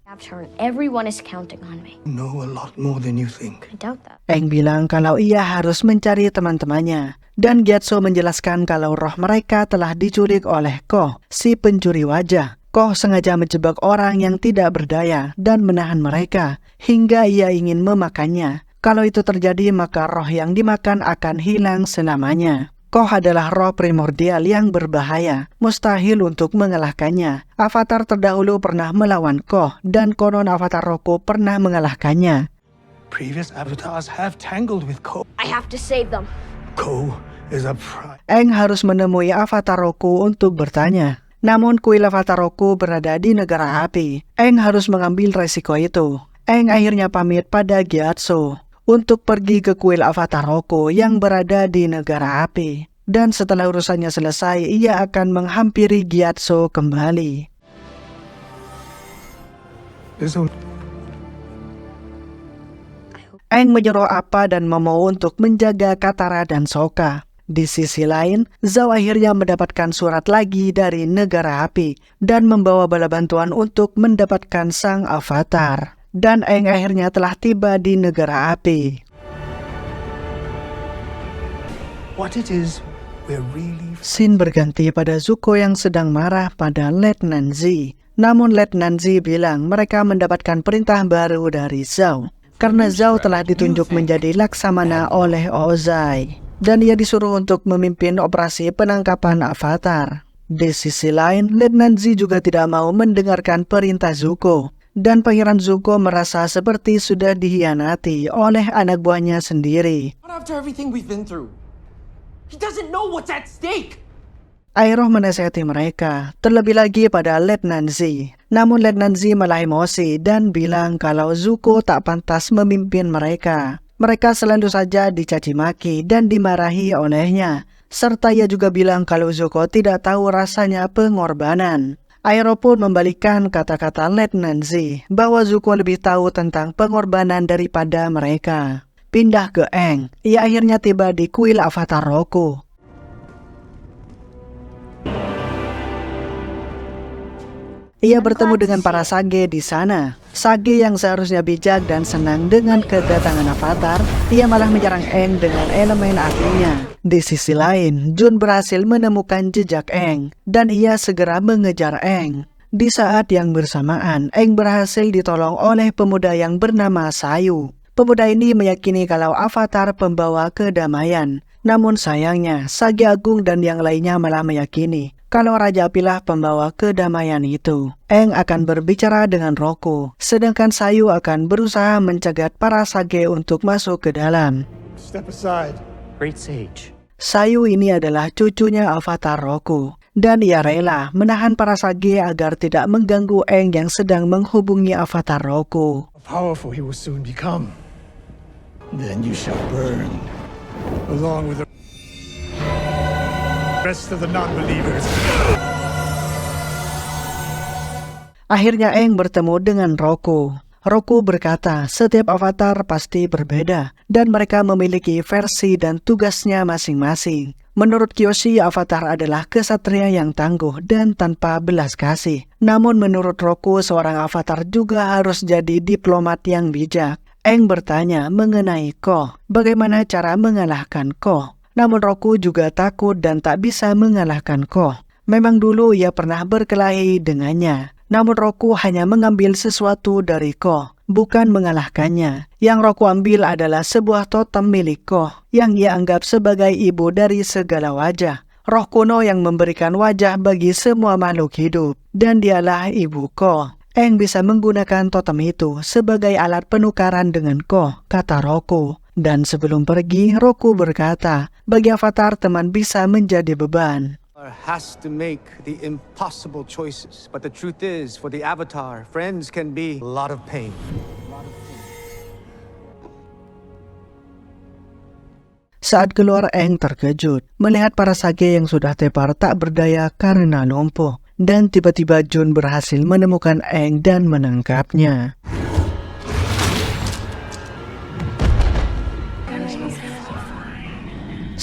[SPEAKER 10] Everyone is counting on me.
[SPEAKER 12] Know a lot more than you think.
[SPEAKER 10] I doubt that.
[SPEAKER 1] Aang bilang kalau ia harus mencari teman-temannya, dan Gyatso menjelaskan kalau roh mereka telah diculik oleh Koh, si pencuri wajah. Koh sengaja menjebak orang yang tidak berdaya dan menahan mereka hingga ia ingin memakannya. Kalau itu terjadi, maka roh yang dimakan akan hilang selamanya. Koh adalah roh primordial yang berbahaya, mustahil untuk mengalahkannya. Avatar terdahulu pernah melawan Koh, dan konon Avatar Roku pernah mengalahkannya.
[SPEAKER 12] Previous avatars have tangled with Ko.
[SPEAKER 10] I have to save them.
[SPEAKER 12] Ko is a pride.
[SPEAKER 1] Aang harus menemui Avatar Roku untuk bertanya. Namun kuil Avatar Roku berada di negara api. Aang harus mengambil resiko itu. Aang akhirnya pamit pada Gyatso untuk pergi ke kuil Avatar Roku yang berada di negara api. Dan setelah urusannya selesai, ia akan menghampiri Gyatso kembali. Aang menyuruh Appa dan Momo untuk menjaga Katara dan Sokka. Di sisi lain, Zhao akhirnya mendapatkan surat lagi dari negara api dan membawa bala bantuan untuk mendapatkan sang avatar. Dan Aang akhirnya telah tiba di negara api.
[SPEAKER 12] What it is, we're really...
[SPEAKER 1] Scene berganti pada Zuko yang sedang marah pada Letnan Z. Namun Letnan Z bilang mereka mendapatkan perintah baru dari Zhao. Karena Zhao telah ditunjuk menjadi Laksamana oleh Ozai. Dan ia disuruh untuk memimpin operasi penangkapan avatar. Di sisi lain, Letnan Z juga tidak mau mendengarkan perintah Zuko. Dan Pangeran Zuko merasa seperti sudah dikhianati oleh anak buahnya sendiri.
[SPEAKER 6] Not after everything we've been through. He doesn't know what's at stake.
[SPEAKER 1] Iroh menasihati mereka, terlebih lagi pada Letnan Z. Namun Letnan Z malah emosi dan bilang kalau Zuko tak pantas memimpin mereka. Mereka selalu saja dicaci maki dan dimarahi olehnya. Serta ia juga bilang kalau Zuko tidak tahu rasanya pengorbanan. Iroh pun membalikkan kata-kata Letnan Z bahwa Zuko lebih tahu tentang pengorbanan daripada mereka. Pindah ke Aang, ia akhirnya tiba di kuil Avatar Roku. Ia bertemu dengan para sage di sana. Sage yang seharusnya bijak dan senang dengan kedatangan Avatar, ia malah menyerang Aang dengan elemen apinya. Di sisi lain, Jun berhasil menemukan jejak Aang, dan ia segera mengejar Aang. Di saat yang bersamaan, Aang berhasil ditolong oleh pemuda yang bernama Sayu. Pemuda ini meyakini kalau Avatar pembawa kedamaian. Namun sayangnya, Sage Agung dan yang lainnya malah meyakini kalau Raja Apilah pembawa kedamaian itu. Aang akan berbicara dengan Roku, sedangkan Sayu akan berusaha mencegat para Sage untuk masuk ke dalam.
[SPEAKER 12] Step aside.
[SPEAKER 5] Great sage.
[SPEAKER 1] Sayu ini adalah cucunya Avatar Roku, dan ia rela menahan para Sage agar tidak mengganggu Aang yang sedang menghubungi Avatar Roku.
[SPEAKER 12] How powerful he will soon become. Then you shall burn, along with the rest of the non-believers.
[SPEAKER 1] Akhirnya Aang bertemu dengan Roku. Roku berkata setiap avatar pasti berbeda dan mereka memiliki versi dan tugasnya masing-masing. Menurut Kyoshi, avatar adalah kesatria yang tangguh dan tanpa belas kasih. Namun menurut Roku, seorang avatar juga harus jadi diplomat yang bijak. Aang bertanya mengenai Koh, bagaimana cara mengalahkan Koh. Namun Roku juga takut dan tak bisa mengalahkan Koh. Memang dulu ia pernah berkelahi dengannya. Namun Roku hanya mengambil sesuatu dari Koh, bukan mengalahkannya. Yang Roku ambil adalah sebuah totem milik Koh, yang ia anggap sebagai ibu dari segala wajah. Roh kuno yang memberikan wajah bagi semua makhluk hidup. Dan dialah ibu Koh. Aang bisa menggunakan totem itu sebagai alat penukaran dengan Koh, kata Roku. Dan sebelum pergi, Roku berkata, bagi avatar teman bisa menjadi beban.
[SPEAKER 6] Has to make the impossible choices, but the truth is, for the Avatar, friends can be a lot of pain.
[SPEAKER 1] Saat keluar, Aang terkejut melihat para Sage yang sudah tepar tak berdaya karena lumpuh. Dan tiba-tiba Jun berhasil menemukan Aang dan menangkapnya.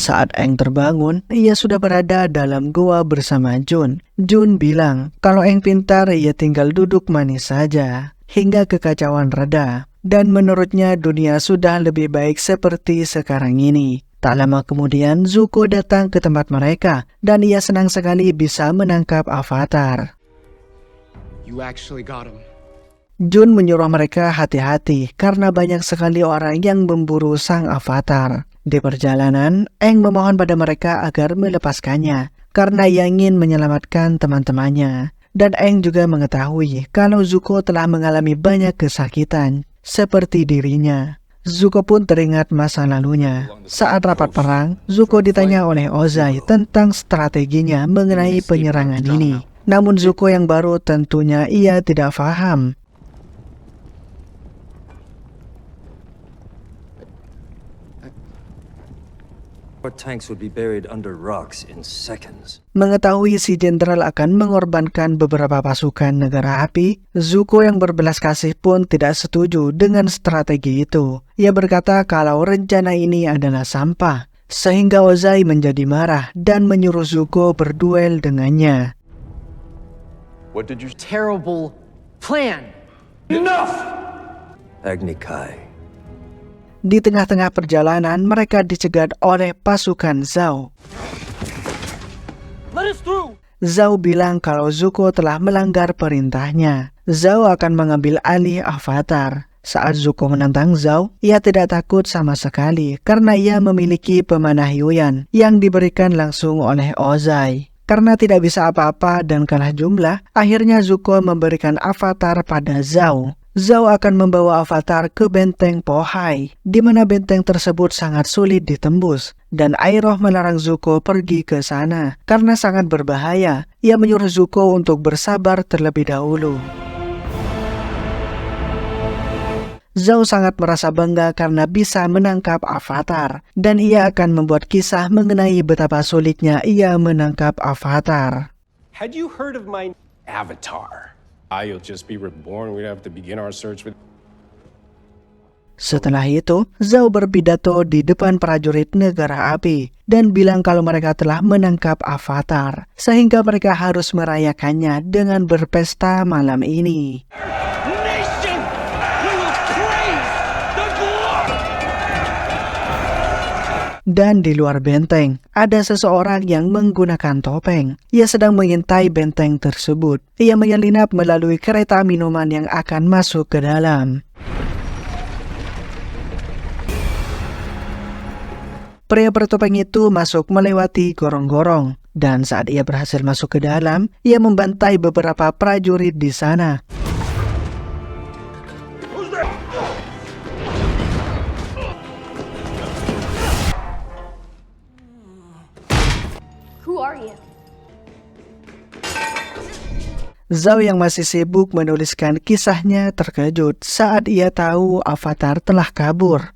[SPEAKER 1] Saat Aang terbangun, ia sudah berada dalam goa bersama Jun. Jun bilang kalau Aang pintar, ia tinggal duduk manis saja hingga kekacauan reda. Dan menurutnya dunia sudah lebih baik seperti sekarang ini. Tak lama kemudian Zuko datang ke tempat mereka dan ia senang sekali bisa menangkap Avatar.
[SPEAKER 6] You actually got him.
[SPEAKER 1] Jun menyuruh mereka hati-hati karena banyak sekali orang yang memburu sang Avatar. Di perjalanan, Aang memohon pada mereka agar melepaskannya karena ia ingin menyelamatkan teman-temannya. Dan Aang juga mengetahui kalau Zuko telah mengalami banyak kesakitan seperti dirinya. Zuko pun teringat masa lalunya. Saat rapat perang, Zuko ditanya oleh Ozai tentang strateginya mengenai penyerangan ini. Namun Zuko yang baru tentunya ia tidak paham.
[SPEAKER 7] Our tanks would be buried under rocks in seconds.
[SPEAKER 1] Mengetahui si jenderal akan mengorbankan beberapa pasukan negara api, Zuko yang berbelas kasih pun tidak setuju dengan strategi itu. Ia berkata kalau rencana ini adalah sampah, sehingga Ozai menjadi marah dan menyuruh Zuko berduel dengannya.
[SPEAKER 3] What did you...
[SPEAKER 4] Terrible plan.
[SPEAKER 3] Enough!
[SPEAKER 7] Agni Kai.
[SPEAKER 1] Di tengah-tengah perjalanan, mereka dicegat oleh pasukan Zhao.
[SPEAKER 4] Let us through.
[SPEAKER 1] Zhao bilang kalau Zuko telah melanggar perintahnya. Zhao akan mengambil alih Avatar. Saat Zuko menantang Zhao, ia tidak takut sama sekali karena ia memiliki pemanah Yuyan yang diberikan langsung oleh Ozai. Karena tidak bisa apa-apa dan kalah jumlah, akhirnya Zuko memberikan Avatar pada Zhao. Zhao akan membawa Avatar ke benteng Pohai, di mana benteng tersebut sangat sulit ditembus. Dan Iroh melarang Zuko pergi ke sana karena sangat berbahaya. Ia menyuruh Zuko untuk bersabar terlebih dahulu. Zhao sangat merasa bangga karena bisa menangkap Avatar, dan ia akan membuat kisah mengenai betapa sulitnya ia menangkap Avatar.
[SPEAKER 3] Had you heard of my Avatar? I'll just be reborn. We'd have to begin our search with...
[SPEAKER 1] Setelah itu, Zhao berpidato di depan prajurit negara api dan bilang kalau mereka telah menangkap Avatar, sehingga mereka harus merayakannya dengan berpesta malam ini.
[SPEAKER 4] Nation, we will praise the glory.
[SPEAKER 1] Dan di luar benteng, ada seseorang yang menggunakan topeng. Ia sedang mengintai benteng tersebut. Ia menyelinap melalui kereta minuman yang akan masuk ke dalam. Pria bertopeng itu masuk melewati gorong-gorong. Dan saat ia berhasil masuk ke dalam, ia membantai beberapa prajurit di sana.
[SPEAKER 10] Who are you?
[SPEAKER 1] Zhao yang masih sibuk menuliskan kisahnya terkejut saat ia tahu Avatar telah kabur.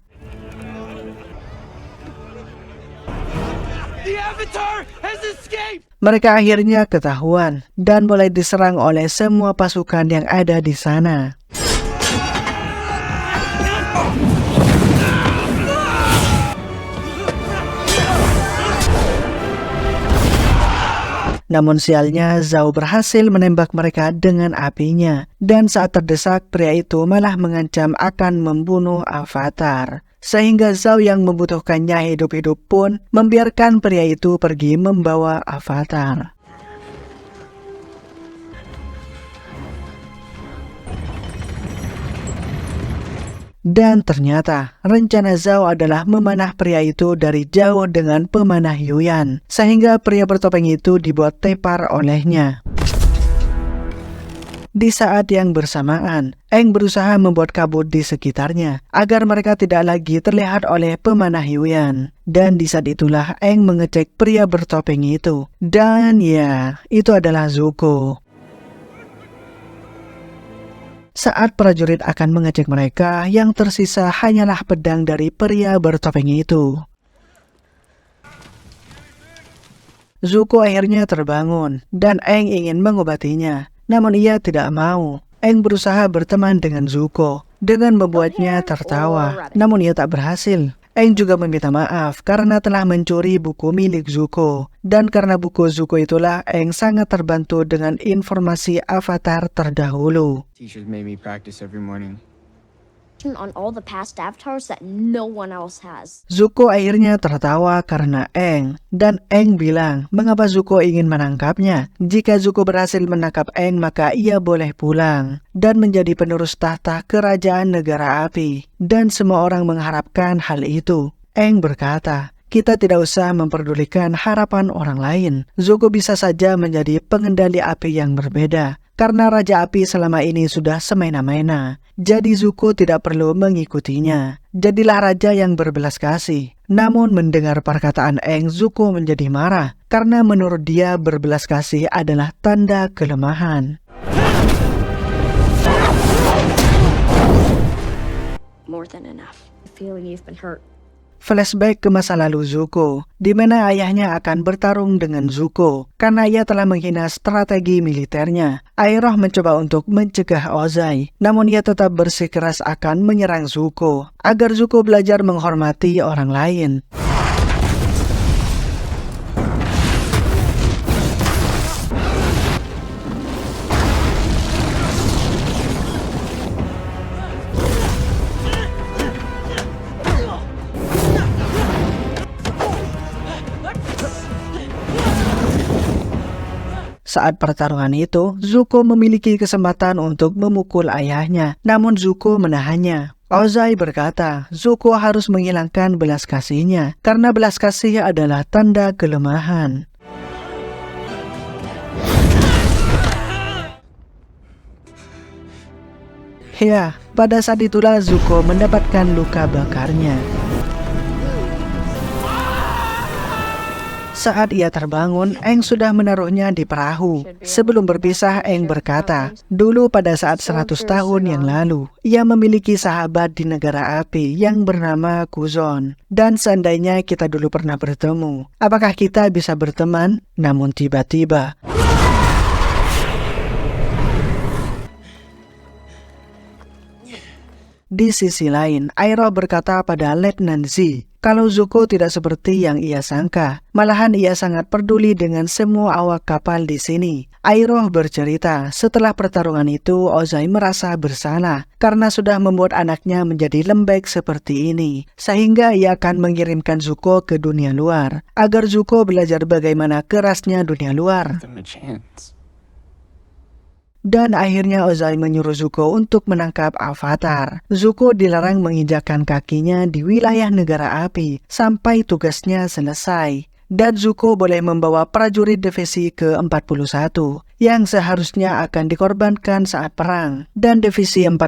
[SPEAKER 4] The Avatar has escaped.
[SPEAKER 1] Mereka akhirnya ketahuan dan mulai diserang oleh semua pasukan yang ada di sana. Namun sialnya Zhao berhasil menembak mereka dengan apinya. Dan saat terdesak, pria itu malah mengancam akan membunuh Avatar. Sehingga Zhao yang membutuhkannya hidup-hidup pun membiarkan pria itu pergi membawa Avatar. Dan ternyata rencana Zhao adalah memanah pria itu dari jauh dengan pemanah Yuyan, sehingga pria bertopeng itu dibuat tepar olehnya. Di saat yang bersamaan, Aang berusaha membuat kabut di sekitarnya agar mereka tidak lagi terlihat oleh pemanah Yuyan. Dan di saat itulah Aang mengecek pria bertopeng itu. Dan ya, itu adalah Zuko. Saat prajurit akan mengecek mereka, yang tersisa hanyalah pedang dari pria bertopeng itu. Zuko akhirnya terbangun, dan Aang ingin mengobatinya. Namun ia tidak mau. Aang berusaha berteman dengan Zuko, dengan membuatnya tertawa. Namun ia tak berhasil. Aang juga meminta maaf karena telah mencuri buku milik Zuko. Dan karena buku Zuko itulah Aang sangat terbantu dengan informasi avatar terdahulu.
[SPEAKER 8] Teachers made me practice every morning.
[SPEAKER 10] On all the past avatars that no one else has.
[SPEAKER 1] Zuko akhirnya tertawa karena Aang. Dan Aang bilang mengapa Zuko ingin menangkapnya. Jika Zuko berhasil menangkap Aang maka ia boleh pulang dan menjadi penerus tahta kerajaan negara api. Dan semua orang mengharapkan hal itu. Aang berkata, kita tidak usah memperdulikan harapan orang lain. Zuko bisa saja menjadi pengendali api yang berbeda. Karena Raja Api selama ini sudah semena-mena. Jadi Zuko tidak perlu mengikutinya. Jadilah raja yang berbelas kasih. Namun mendengar perkataan Aang, Zuko menjadi marah. Karena menurut dia berbelas kasih adalah tanda kelemahan.
[SPEAKER 10] More than enough. I feel you've been hurt.
[SPEAKER 1] Flashback ke masa lalu Zuko, di mana ayahnya akan bertarung dengan Zuko karena ia telah menghina strategi militernya. Iroh mencoba untuk mencegah Ozai, namun ia tetap bersikeras akan menyerang Zuko agar Zuko belajar menghormati orang lain. Saat pertarungan itu, Zuko memiliki kesempatan untuk memukul ayahnya, namun Zuko menahannya. Ozai berkata, Zuko harus menghilangkan belas kasihnya, karena belas kasih adalah tanda kelemahan. Ya, pada saat itulah Zuko mendapatkan luka bakarnya. Saat ia terbangun, Aang sudah menaruhnya di perahu. Sebelum berpisah, Aang berkata, dulu pada saat 100 tahun yang lalu, ia memiliki sahabat di negara api yang bernama Kuzon. Dan seandainya kita dulu pernah bertemu, apakah kita bisa berteman? Namun tiba-tiba... Di sisi lain, Iroh berkata pada Letnan Z, kalau Zuko tidak seperti yang ia sangka, malahan ia sangat peduli dengan semua awak kapal di sini. Iroh bercerita, setelah pertarungan itu Ozai merasa bersalah karena sudah membuat anaknya menjadi lembek seperti ini, sehingga ia akan mengirimkan Zuko ke dunia luar, agar Zuko belajar bagaimana kerasnya dunia luar. Dan akhirnya Ozai menyuruh Zuko untuk menangkap Avatar. Zuko dilarang menginjakkan kakinya di wilayah negara api sampai tugasnya selesai. Dan Zuko boleh membawa prajurit divisi ke-41 yang seharusnya akan dikorbankan saat perang. Dan divisi 41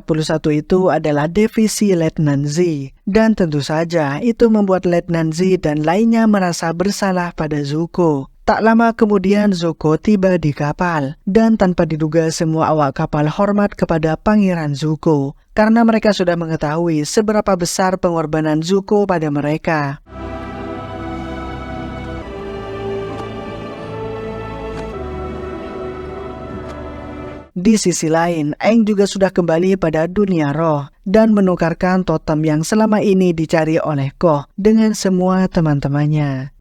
[SPEAKER 1] itu adalah divisi Letnan Z. Dan tentu saja itu membuat Letnan Z dan lainnya merasa bersalah pada Zuko. Tak lama kemudian Zuko tiba di kapal, dan tanpa diduga semua awak kapal hormat kepada Pangeran Zuko, karena mereka sudah mengetahui seberapa besar pengorbanan Zuko pada mereka. Di sisi lain, Aang juga sudah kembali pada dunia roh, dan menukarkan totem yang selama ini dicari oleh Koh dengan semua teman-temannya.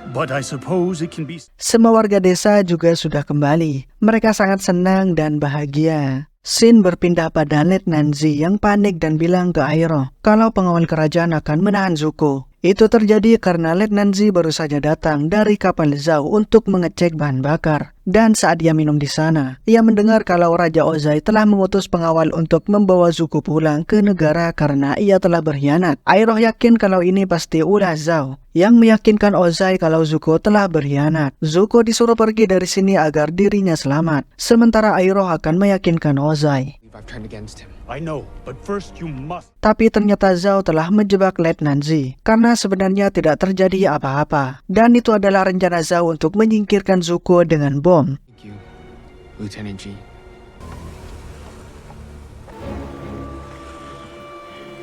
[SPEAKER 11] But I suppose it can be...
[SPEAKER 1] Semua warga desa juga sudah kembali. Mereka sangat senang dan bahagia. Shin berpindah pada Letnan Z yang panik dan bilang ke Iroh kalau pengawal kerajaan akan menahan Zuko. Itu terjadi karena Letnan Z baru saja datang dari kapal Zhao untuk mengecek bahan bakar. Dan saat dia minum di sana, ia mendengar kalau Raja Ozai telah mengutus pengawal untuk membawa Zuko pulang ke negara karena ia telah berkhianat. Iroh yakin kalau ini pasti ulah Zhao yang meyakinkan Ozai kalau Zuko telah berkhianat. Zuko disuruh pergi dari sini agar dirinya selamat, sementara Iroh akan meyakinkan Ozai.
[SPEAKER 11] I know, but first you must...
[SPEAKER 1] Tapi ternyata Zhao telah menjebak Letnan Z karena sebenarnya tidak terjadi apa-apa. Dan itu adalah rencana Zhao untuk menyingkirkan Zuko dengan bom.
[SPEAKER 8] Thank you, Lieutenant G.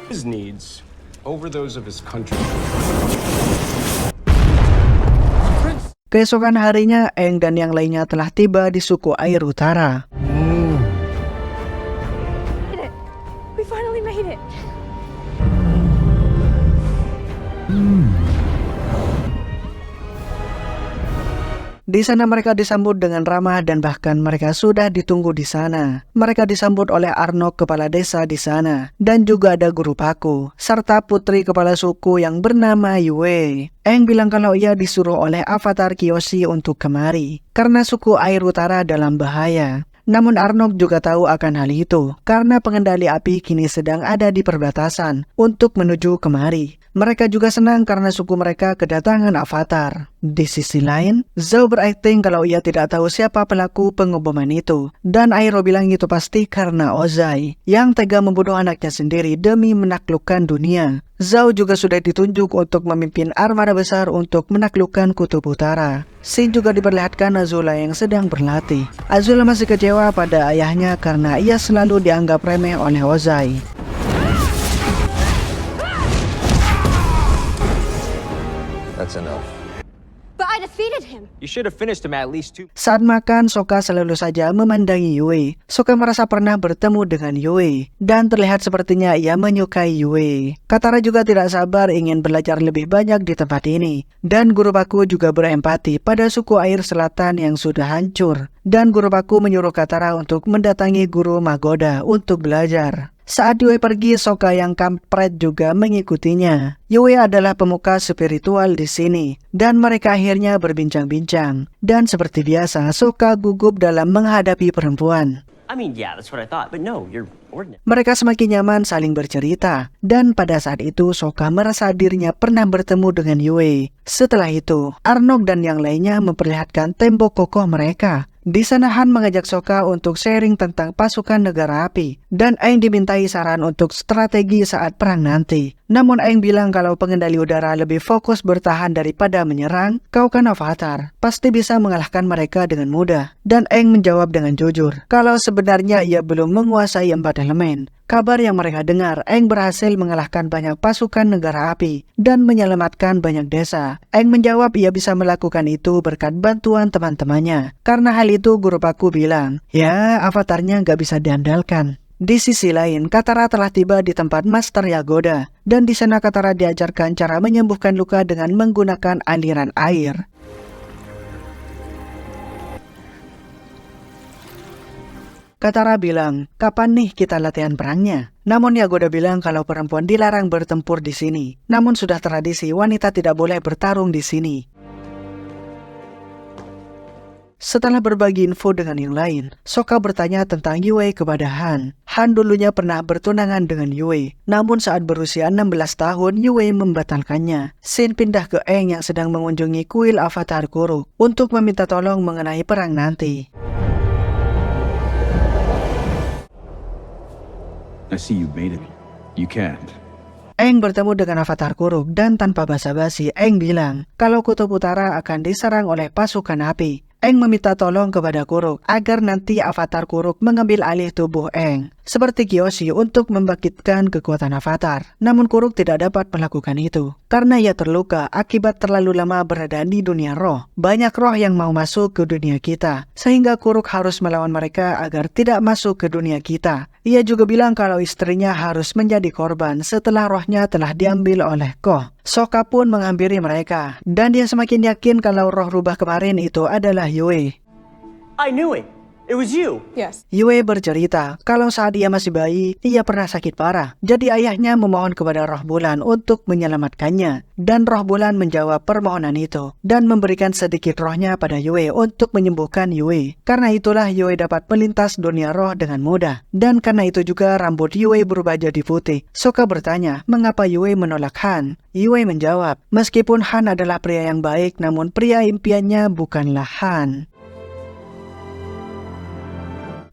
[SPEAKER 3] His needs over those of his country.
[SPEAKER 1] Keesokan harinya, Aang dan yang lainnya telah tiba di suku air utara.
[SPEAKER 2] We finally made it.
[SPEAKER 1] Di sana mereka disambut dengan ramah dan bahkan mereka sudah ditunggu di sana. Mereka disambut oleh Arnok, kepala desa di sana, dan juga ada guru paku serta putri kepala suku yang bernama Yue. Aang bilang kalau ia disuruh oleh avatar Kyoshi untuk kemari karena suku air utara dalam bahaya. Namun Arnok juga tahu akan hal itu karena pengendali api kini sedang ada di perbatasan untuk menuju kemari. Mereka juga senang karena suku mereka kedatangan avatar. Di sisi lain, Zhao berakting kalau ia tidak tahu siapa pelaku pengeboman itu. Dan Airo bilang itu pasti karena Ozai yang tega membunuh anaknya sendiri demi menaklukkan dunia. Zhao juga sudah ditunjuk untuk memimpin armada besar untuk menaklukkan Kutub Utara. Shin juga diperlihatkan Azula yang sedang berlatih. Azula masih kecewa pada ayahnya karena ia selalu dianggap remeh oleh Ozai.
[SPEAKER 3] That's enough.
[SPEAKER 10] But I defeated him.
[SPEAKER 8] You should have finished him at least 2.
[SPEAKER 1] Saat makan, Sokka selalu saja memandangi Yue. Sokka merasa pernah bertemu dengan Yue dan terlihat sepertinya ia menyukai Yue. Katara juga tidak sabar ingin belajar lebih banyak di tempat ini. Dan guru baku juga berempati pada suku air selatan yang sudah hancur. Dan guru baku menyuruh Katara untuk mendatangi guru Magoda untuk belajar. Saat Yue pergi, Sokka yang kampret juga mengikutinya. Yue adalah pemuka spiritual di sini, dan mereka akhirnya berbincang-bincang. Dan seperti biasa, Sokka gugup dalam menghadapi perempuan.
[SPEAKER 5] I mean, yeah, that's what I thought, but no, you're ordinary.
[SPEAKER 1] Mereka semakin nyaman saling bercerita, dan pada saat itu Sokka merasa dirinya pernah bertemu dengan Yue. Setelah itu, Arnok dan yang lainnya memperlihatkan tembok kokoh mereka. Di sana Han mengajak Sokka untuk sharing tentang pasukan negara api, dan Aang dimintai saran untuk strategi saat perang nanti. Namun Aang bilang kalau pengendali udara lebih fokus bertahan daripada menyerang. Kau kan avatar, pasti bisa mengalahkan mereka dengan mudah. Dan Aang menjawab dengan jujur, kalau sebenarnya ia belum menguasai 4 elemen. Kabar yang mereka dengar, Aang berhasil mengalahkan banyak pasukan negara api dan menyelamatkan banyak desa. Aang menjawab ia bisa melakukan itu berkat bantuan teman-temannya. Karena hal itu guru paku bilang, ya avatarnya nggak bisa diandalkan. Di sisi lain, Katara telah tiba di tempat Master Yagoda. Dan di sana Katara diajarkan cara menyembuhkan luka dengan menggunakan aliran air. Katara bilang, kapan nih kita latihan perangnya? Namun Yagoda bilang kalau perempuan dilarang bertempur di sini. Namun sudah tradisi wanita tidak boleh bertarung di sini. Setelah berbagi info dengan yang lain, Sokka bertanya tentang Yue kepada Han. Han dulunya pernah bertunangan dengan Yue. Namun saat berusia 16 tahun, Yue membatalkannya. Shin pindah ke Aang yang sedang mengunjungi kuil avatar Kuruk untuk meminta tolong mengenai perang nanti.
[SPEAKER 11] I see you made it. You can't.
[SPEAKER 1] Aang bertemu dengan avatar Kuruk dan tanpa basa-basi Aang bilang kalau Kutub Utara akan diserang oleh pasukan api. Aang meminta tolong kepada Kuruk agar nanti avatar Kuruk mengambil alih tubuh Aang seperti Kyoshi untuk membangkitkan kekuatan avatar. Namun Kuruk tidak dapat melakukan itu karena ia terluka akibat terlalu lama berada di dunia roh. Banyak roh yang mau masuk ke dunia kita sehingga Kuruk harus melawan mereka agar tidak masuk ke dunia kita. Ia juga bilang kalau istrinya harus menjadi korban setelah rohnya telah diambil oleh Koh. Sokka pun menghampiri mereka dan dia semakin yakin kalau roh rubah kemarin itu adalah Yue.
[SPEAKER 5] I knew it. It was you.
[SPEAKER 4] Yes.
[SPEAKER 1] Yue bercerita kalau saat ia masih bayi, ia pernah sakit parah. Jadi ayahnya memohon kepada roh bulan untuk menyelamatkannya. Dan roh bulan menjawab permohonan itu dan memberikan sedikit rohnya pada Yue untuk menyembuhkan Yue. Karena itulah Yue dapat melintas dunia roh dengan mudah. Dan karena itu juga rambut Yue berubah jadi putih. Sokka bertanya, mengapa Yue menolak Han? Yue menjawab, meskipun Han adalah pria yang baik, namun pria impiannya bukanlah Han.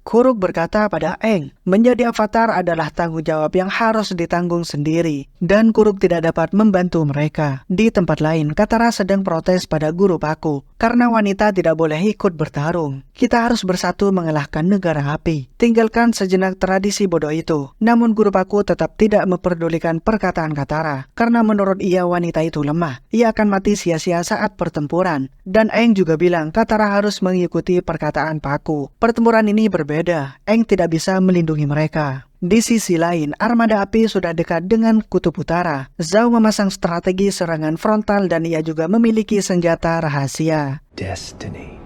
[SPEAKER 1] Kuruk berkata pada Aang, menjadi avatar adalah tanggung jawab yang harus ditanggung sendiri. Dan Kuruk tidak dapat membantu mereka. Di tempat lain, Katara sedang protes pada guru paku. Karena wanita tidak boleh ikut bertarung. Kita harus bersatu mengalahkan negara api. Tinggalkan sejenak tradisi bodoh itu. Namun guru paku tetap tidak memperdulikan perkataan Katara. Karena menurut ia wanita itu lemah. Ia akan mati sia-sia saat pertempuran. Dan Aang juga bilang Katara harus mengikuti perkataan paku. Pertempuran ini berbeda. Aang tidak bisa melindungi mereka. Di sisi lain, armada api sudah dekat dengan kutub utara. Zhao memasang strategi serangan frontal dan ia juga memiliki senjata rahasia.
[SPEAKER 3] Destiny.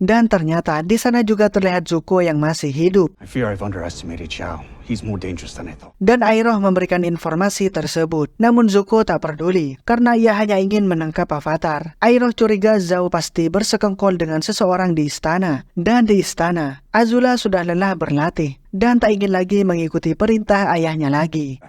[SPEAKER 1] Dan ternyata di sana juga terlihat Zuko yang masih hidup.
[SPEAKER 11] I fear I've underestimated Xiao. He's more dangerous than I thought.
[SPEAKER 1] Dan Iroh memberikan informasi tersebut. Namun Zuko tak peduli karena ia hanya ingin menangkap Avatar. Iroh curiga Zhao pasti bersekongkol dengan seseorang di istana. Dan di istana, Azula sudah lelah berlatih dan tak ingin lagi mengikuti perintah ayahnya lagi.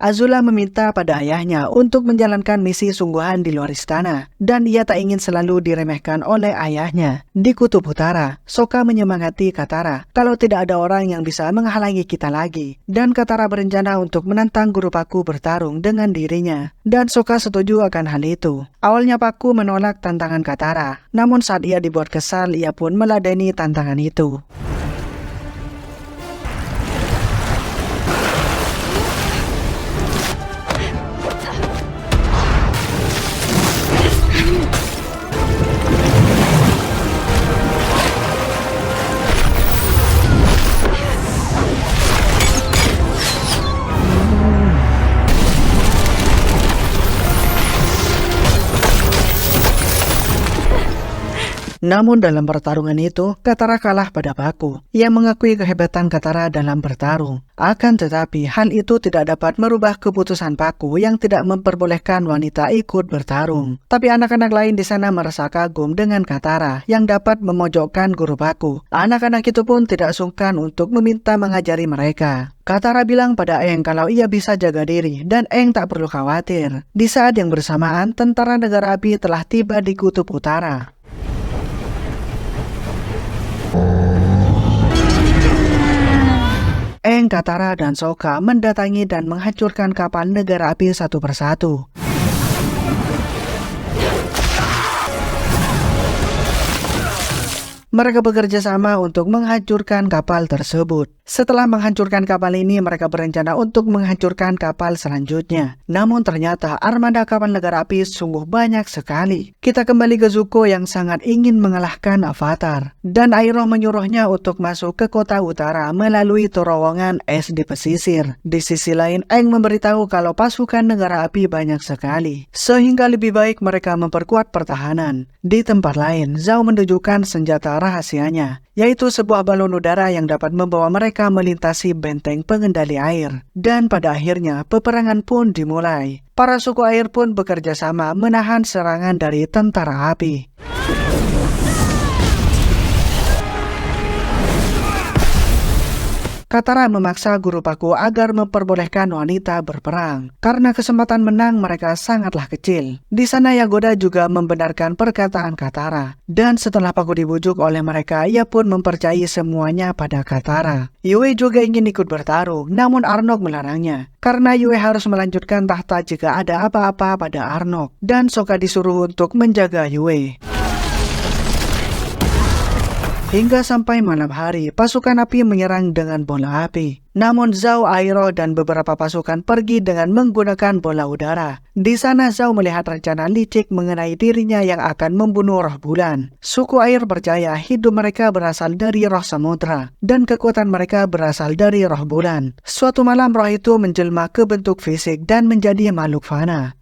[SPEAKER 1] Azula meminta pada ayahnya untuk menjalankan misi sungguhan di luar istana, dan ia tak ingin selalu diremehkan oleh ayahnya. Di kutub utara, Sokka menyemangati Katara kalau tidak ada orang yang bisa menghalangi kita lagi, dan Katara berencana untuk menantang guru Paku bertarung dengan dirinya, dan Sokka setuju akan hal itu. Awalnya Paku menolak tantangan Katara, namun saat ia dibuat kesal, ia pun meladeni tantangan itu. Namun dalam pertarungan itu, Katara kalah pada Paku. Ia mengakui kehebatan Katara dalam bertarung. Akan tetapi, hal itu tidak dapat merubah keputusan Paku yang tidak memperbolehkan wanita ikut bertarung. Tapi anak-anak lain di sana merasa kagum dengan Katara yang dapat memojokkan guru Paku. Anak-anak itu pun tidak sungkan untuk meminta mengajari mereka. Katara bilang pada Aang kalau ia bisa jaga diri dan Aang tak perlu khawatir. Di saat yang bersamaan, tentara negara api telah tiba di kutub utara. Aang, Katara, dan Sokka mendatangi dan menghancurkan kapal negara api satu persatu. Mereka bekerja sama untuk menghancurkan kapal tersebut. Setelah menghancurkan kapal ini, mereka berencana untuk menghancurkan kapal selanjutnya. Namun ternyata armada kapal negara api sungguh banyak sekali. Kita kembali ke Zuko yang sangat ingin mengalahkan Avatar. Dan Iroh menyuruhnya untuk masuk ke kota utara melalui terowongan es di pesisir. Di sisi lain, Aang memberitahu kalau pasukan negara api banyak sekali, sehingga lebih baik mereka memperkuat pertahanan. Di tempat lain, Zhao menunjukkan senjata rahasianya, yaitu sebuah balon udara yang dapat membawa mereka melintasi benteng pengendali air. Dan pada akhirnya, peperangan pun dimulai. Para suku air pun bekerja sama menahan serangan dari tentara api. Katara memaksa guru Paku agar memperbolehkan wanita berperang. Karena kesempatan menang mereka sangatlah kecil. Di sana Yagoda juga membenarkan perkataan Katara. Dan setelah Paku dibujuk oleh mereka, ia pun mempercayai semuanya pada Katara. Yue juga ingin ikut bertarung, namun Arnok melarangnya. Karena Yue harus melanjutkan tahta jika ada apa-apa pada Arnok. Dan Sokka disuruh untuk menjaga Yue. Hingga sampai malam hari, pasukan api menyerang dengan bola api. Namun Zhao, Iroh, dan beberapa pasukan pergi dengan menggunakan bola udara. Di sana Zhao melihat rencana licik mengenai dirinya yang akan membunuh roh bulan. Suku air percaya hidup mereka berasal dari roh samudra, dan kekuatan mereka berasal dari roh bulan. Suatu malam roh itu menjelma ke bentuk fisik dan menjadi makhluk fana.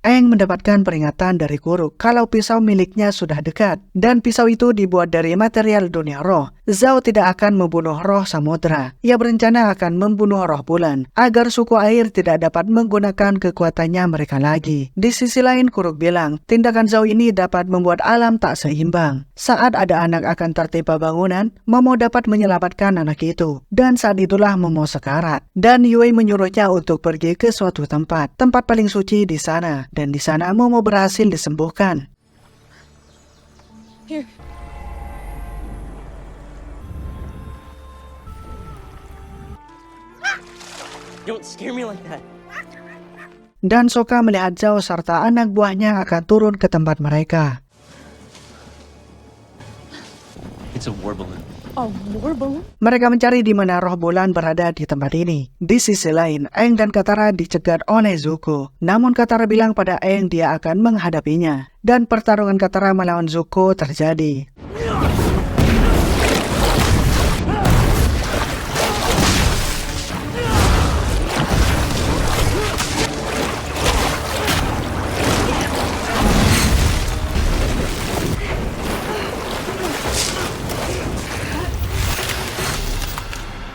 [SPEAKER 1] Aang mendapatkan peringatan dari Kuruk kalau pisau miliknya sudah dekat, dan pisau itu dibuat dari material dunia roh. Zhao tidak akan membunuh roh samudra. Ia berencana akan membunuh roh bulan, agar suku air tidak dapat menggunakan kekuatannya mereka lagi. Di sisi lain, Kuruk bilang, tindakan Zhao ini dapat membuat alam tak seimbang. Saat ada anak akan tertimpa bangunan, Momo dapat menyelamatkan anak itu. Dan saat itulah Momo sekarat. Dan Yue menyuruhnya untuk pergi ke suatu tempat paling suci di sana. Dan di sana Momo berhasil disembuhkan.
[SPEAKER 2] Here.
[SPEAKER 5] Don't scare me like that.
[SPEAKER 1] Dan Sokka melihat Zhao serta anak buahnya akan turun ke tempat mereka.
[SPEAKER 8] It's a war balloon.
[SPEAKER 2] A war balloon?
[SPEAKER 1] Mereka mencari di mana roh bulan berada di tempat ini. Di sisi lain, Aang dan Katara dicegat oleh Zuko. Namun Katara bilang pada Aang dia akan menghadapinya. Dan pertarungan Katara melawan Zuko terjadi.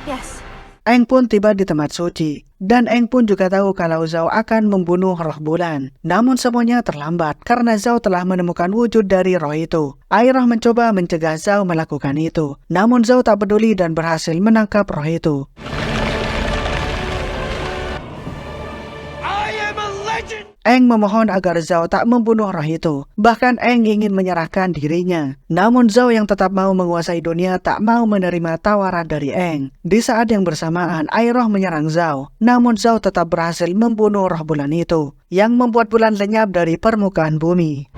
[SPEAKER 2] Yes.
[SPEAKER 1] Aang pun tiba di tempat suci. Dan Aang pun juga tahu kalau Zhao akan membunuh roh bulan. Namun semuanya terlambat karena Zhao telah menemukan wujud dari roh itu. Airah mencoba mencegah Zhao melakukan itu. Namun Zhao tak peduli dan berhasil menangkap roh itu. Aang memohon agar Zhao tak membunuh roh itu. Bahkan Aang ingin menyerahkan dirinya. Namun Zhao yang tetap mau menguasai dunia tak mau menerima tawaran dari Aang. Di saat yang bersamaan, Airah menyerang Zhao. Namun Zhao tetap berhasil membunuh roh bulan itu, yang membuat bulan lenyap dari permukaan bumi.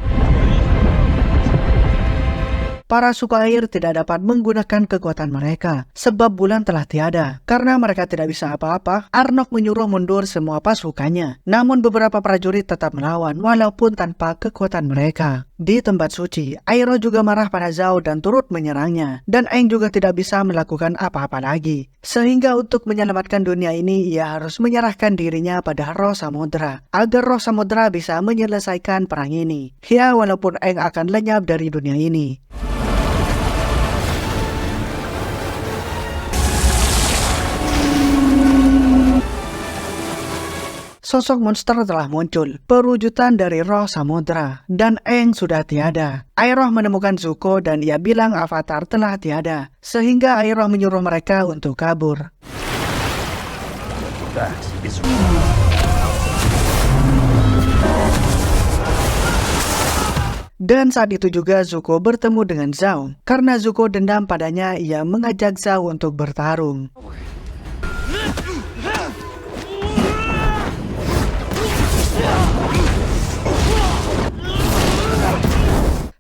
[SPEAKER 1] Para suku air tidak dapat menggunakan kekuatan mereka, sebab bulan telah tiada. Karena mereka tidak bisa apa-apa, Arnok menyuruh mundur semua pasukannya. Namun beberapa prajurit tetap melawan, walaupun tanpa kekuatan mereka. Di tempat suci, Airo juga marah pada Zhao dan turut menyerangnya. Dan Aang juga tidak bisa melakukan apa-apa lagi. Sehingga untuk menyelamatkan dunia ini, ia harus menyerahkan dirinya pada roh samudra. Agar roh samudra bisa menyelesaikan perang ini. Ya, walaupun Aang akan lenyap dari dunia ini. Sosok monster telah muncul, perwujudan dari roh samudra, dan Aang sudah tiada. Airah menemukan Zuko dan ia bilang Avatar telah tiada, sehingga Airah menyuruh mereka untuk kabur. Dan saat itu juga Zuko bertemu dengan Zhao. Karena Zuko dendam padanya, ia mengajak Zhao untuk bertarung.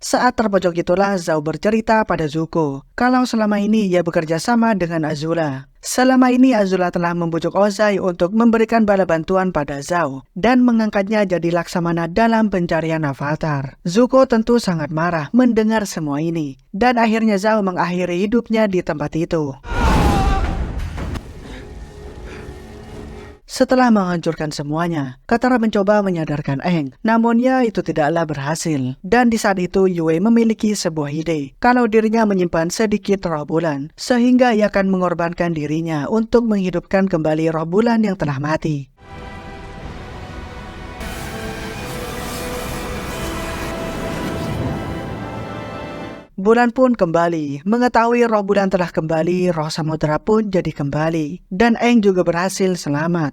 [SPEAKER 1] Saat terpojok itulah Zhao bercerita pada Zuko kalau selama ini ia bekerja sama dengan Azula. Selama ini Azula telah membujuk Ozai untuk memberikan bala bantuan pada Zhao dan mengangkatnya jadi Laksamana dalam pencarian Avatar. Zuko tentu sangat marah mendengar semua ini dan akhirnya Zhao mengakhiri hidupnya di tempat itu. Setelah menghancurkan semuanya, Katara mencoba menyadarkan Aang, namun ya itu tidaklah berhasil. Dan di saat itu Yue memiliki sebuah ide, kalau dirinya menyimpan sedikit roh bulan, sehingga ia akan mengorbankan dirinya untuk menghidupkan kembali roh bulan yang telah mati. Bulan pun kembali. Mengetahui roh bulan telah kembali, roh samudera pun jadi kembali. Dan Aang juga berhasil selamat.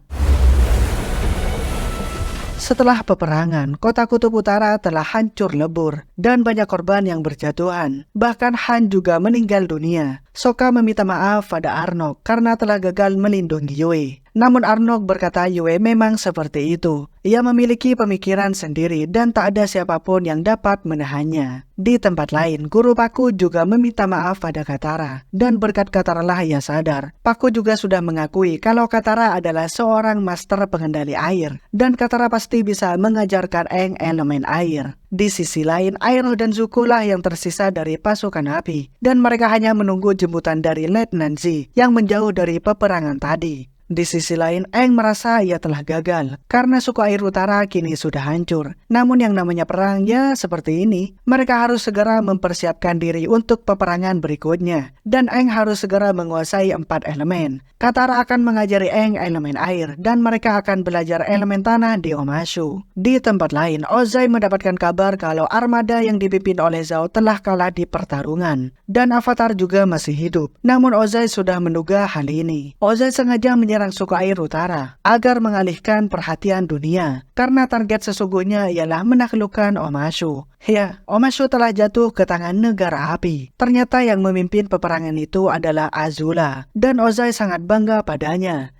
[SPEAKER 1] Setelah peperangan, kota Kutub Utara telah hancur lebur dan banyak korban yang berjatuhan. Bahkan Han juga meninggal dunia. Sokka meminta maaf pada Arnok karena telah gagal melindungi Yue. Namun Arnok berkata Yue memang seperti itu. Ia memiliki pemikiran sendiri dan tak ada siapapun yang dapat menahannya. Di tempat lain, guru Paku juga meminta maaf pada Katara. Dan berkat Katara lah ia sadar. Paku juga sudah mengakui kalau Katara adalah seorang master pengendali air. Dan Katara pasti bisa mengajarkan Aang elemen air. Di sisi lain, Airo dan Zuko lah yang tersisa dari pasukan api. Dan mereka hanya menunggu jemputan dari Letnan Z yang menjauh dari peperangan tadi. Di sisi lain, Aang merasa ia telah gagal karena suku air utara kini sudah hancur. Namun yang namanya perang ya seperti ini. Mereka harus segera mempersiapkan diri untuk peperangan berikutnya. Dan Aang harus segera menguasai 4 elemen. Katara akan mengajari Aang elemen air dan mereka akan belajar elemen tanah di Omashu. Di tempat lain, Ozai mendapatkan kabar kalau armada yang dipimpin oleh Zhao telah kalah di pertarungan. Dan Avatar juga masih hidup. Namun Ozai sudah menduga hal ini. Ozai sengaja menyerang suku air utara agar mengalihkan perhatian dunia karena target sesungguhnya ialah menaklukkan Omashu. Ya, Omashu telah jatuh ke tangan negara api. Ternyata yang memimpin peperangan itu adalah Azula dan Ozai sangat bangga padanya.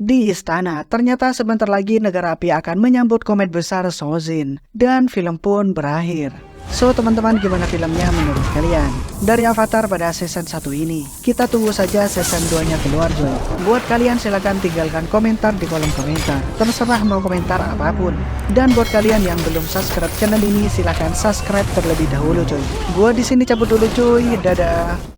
[SPEAKER 1] Di istana, ternyata sebentar lagi negara api akan menyambut komet besar Sozin, dan film pun berakhir. So teman-teman, gimana filmnya menurut kalian? Dari Avatar pada season 1 ini, kita tunggu saja season 2 nya keluar coy. Buat kalian silahkan tinggalkan komentar di kolom komentar, terserah mau komentar apapun. Dan buat kalian yang belum subscribe channel ini, silahkan subscribe terlebih dahulu coy. Gua di sini cabut dulu cuy, dadah.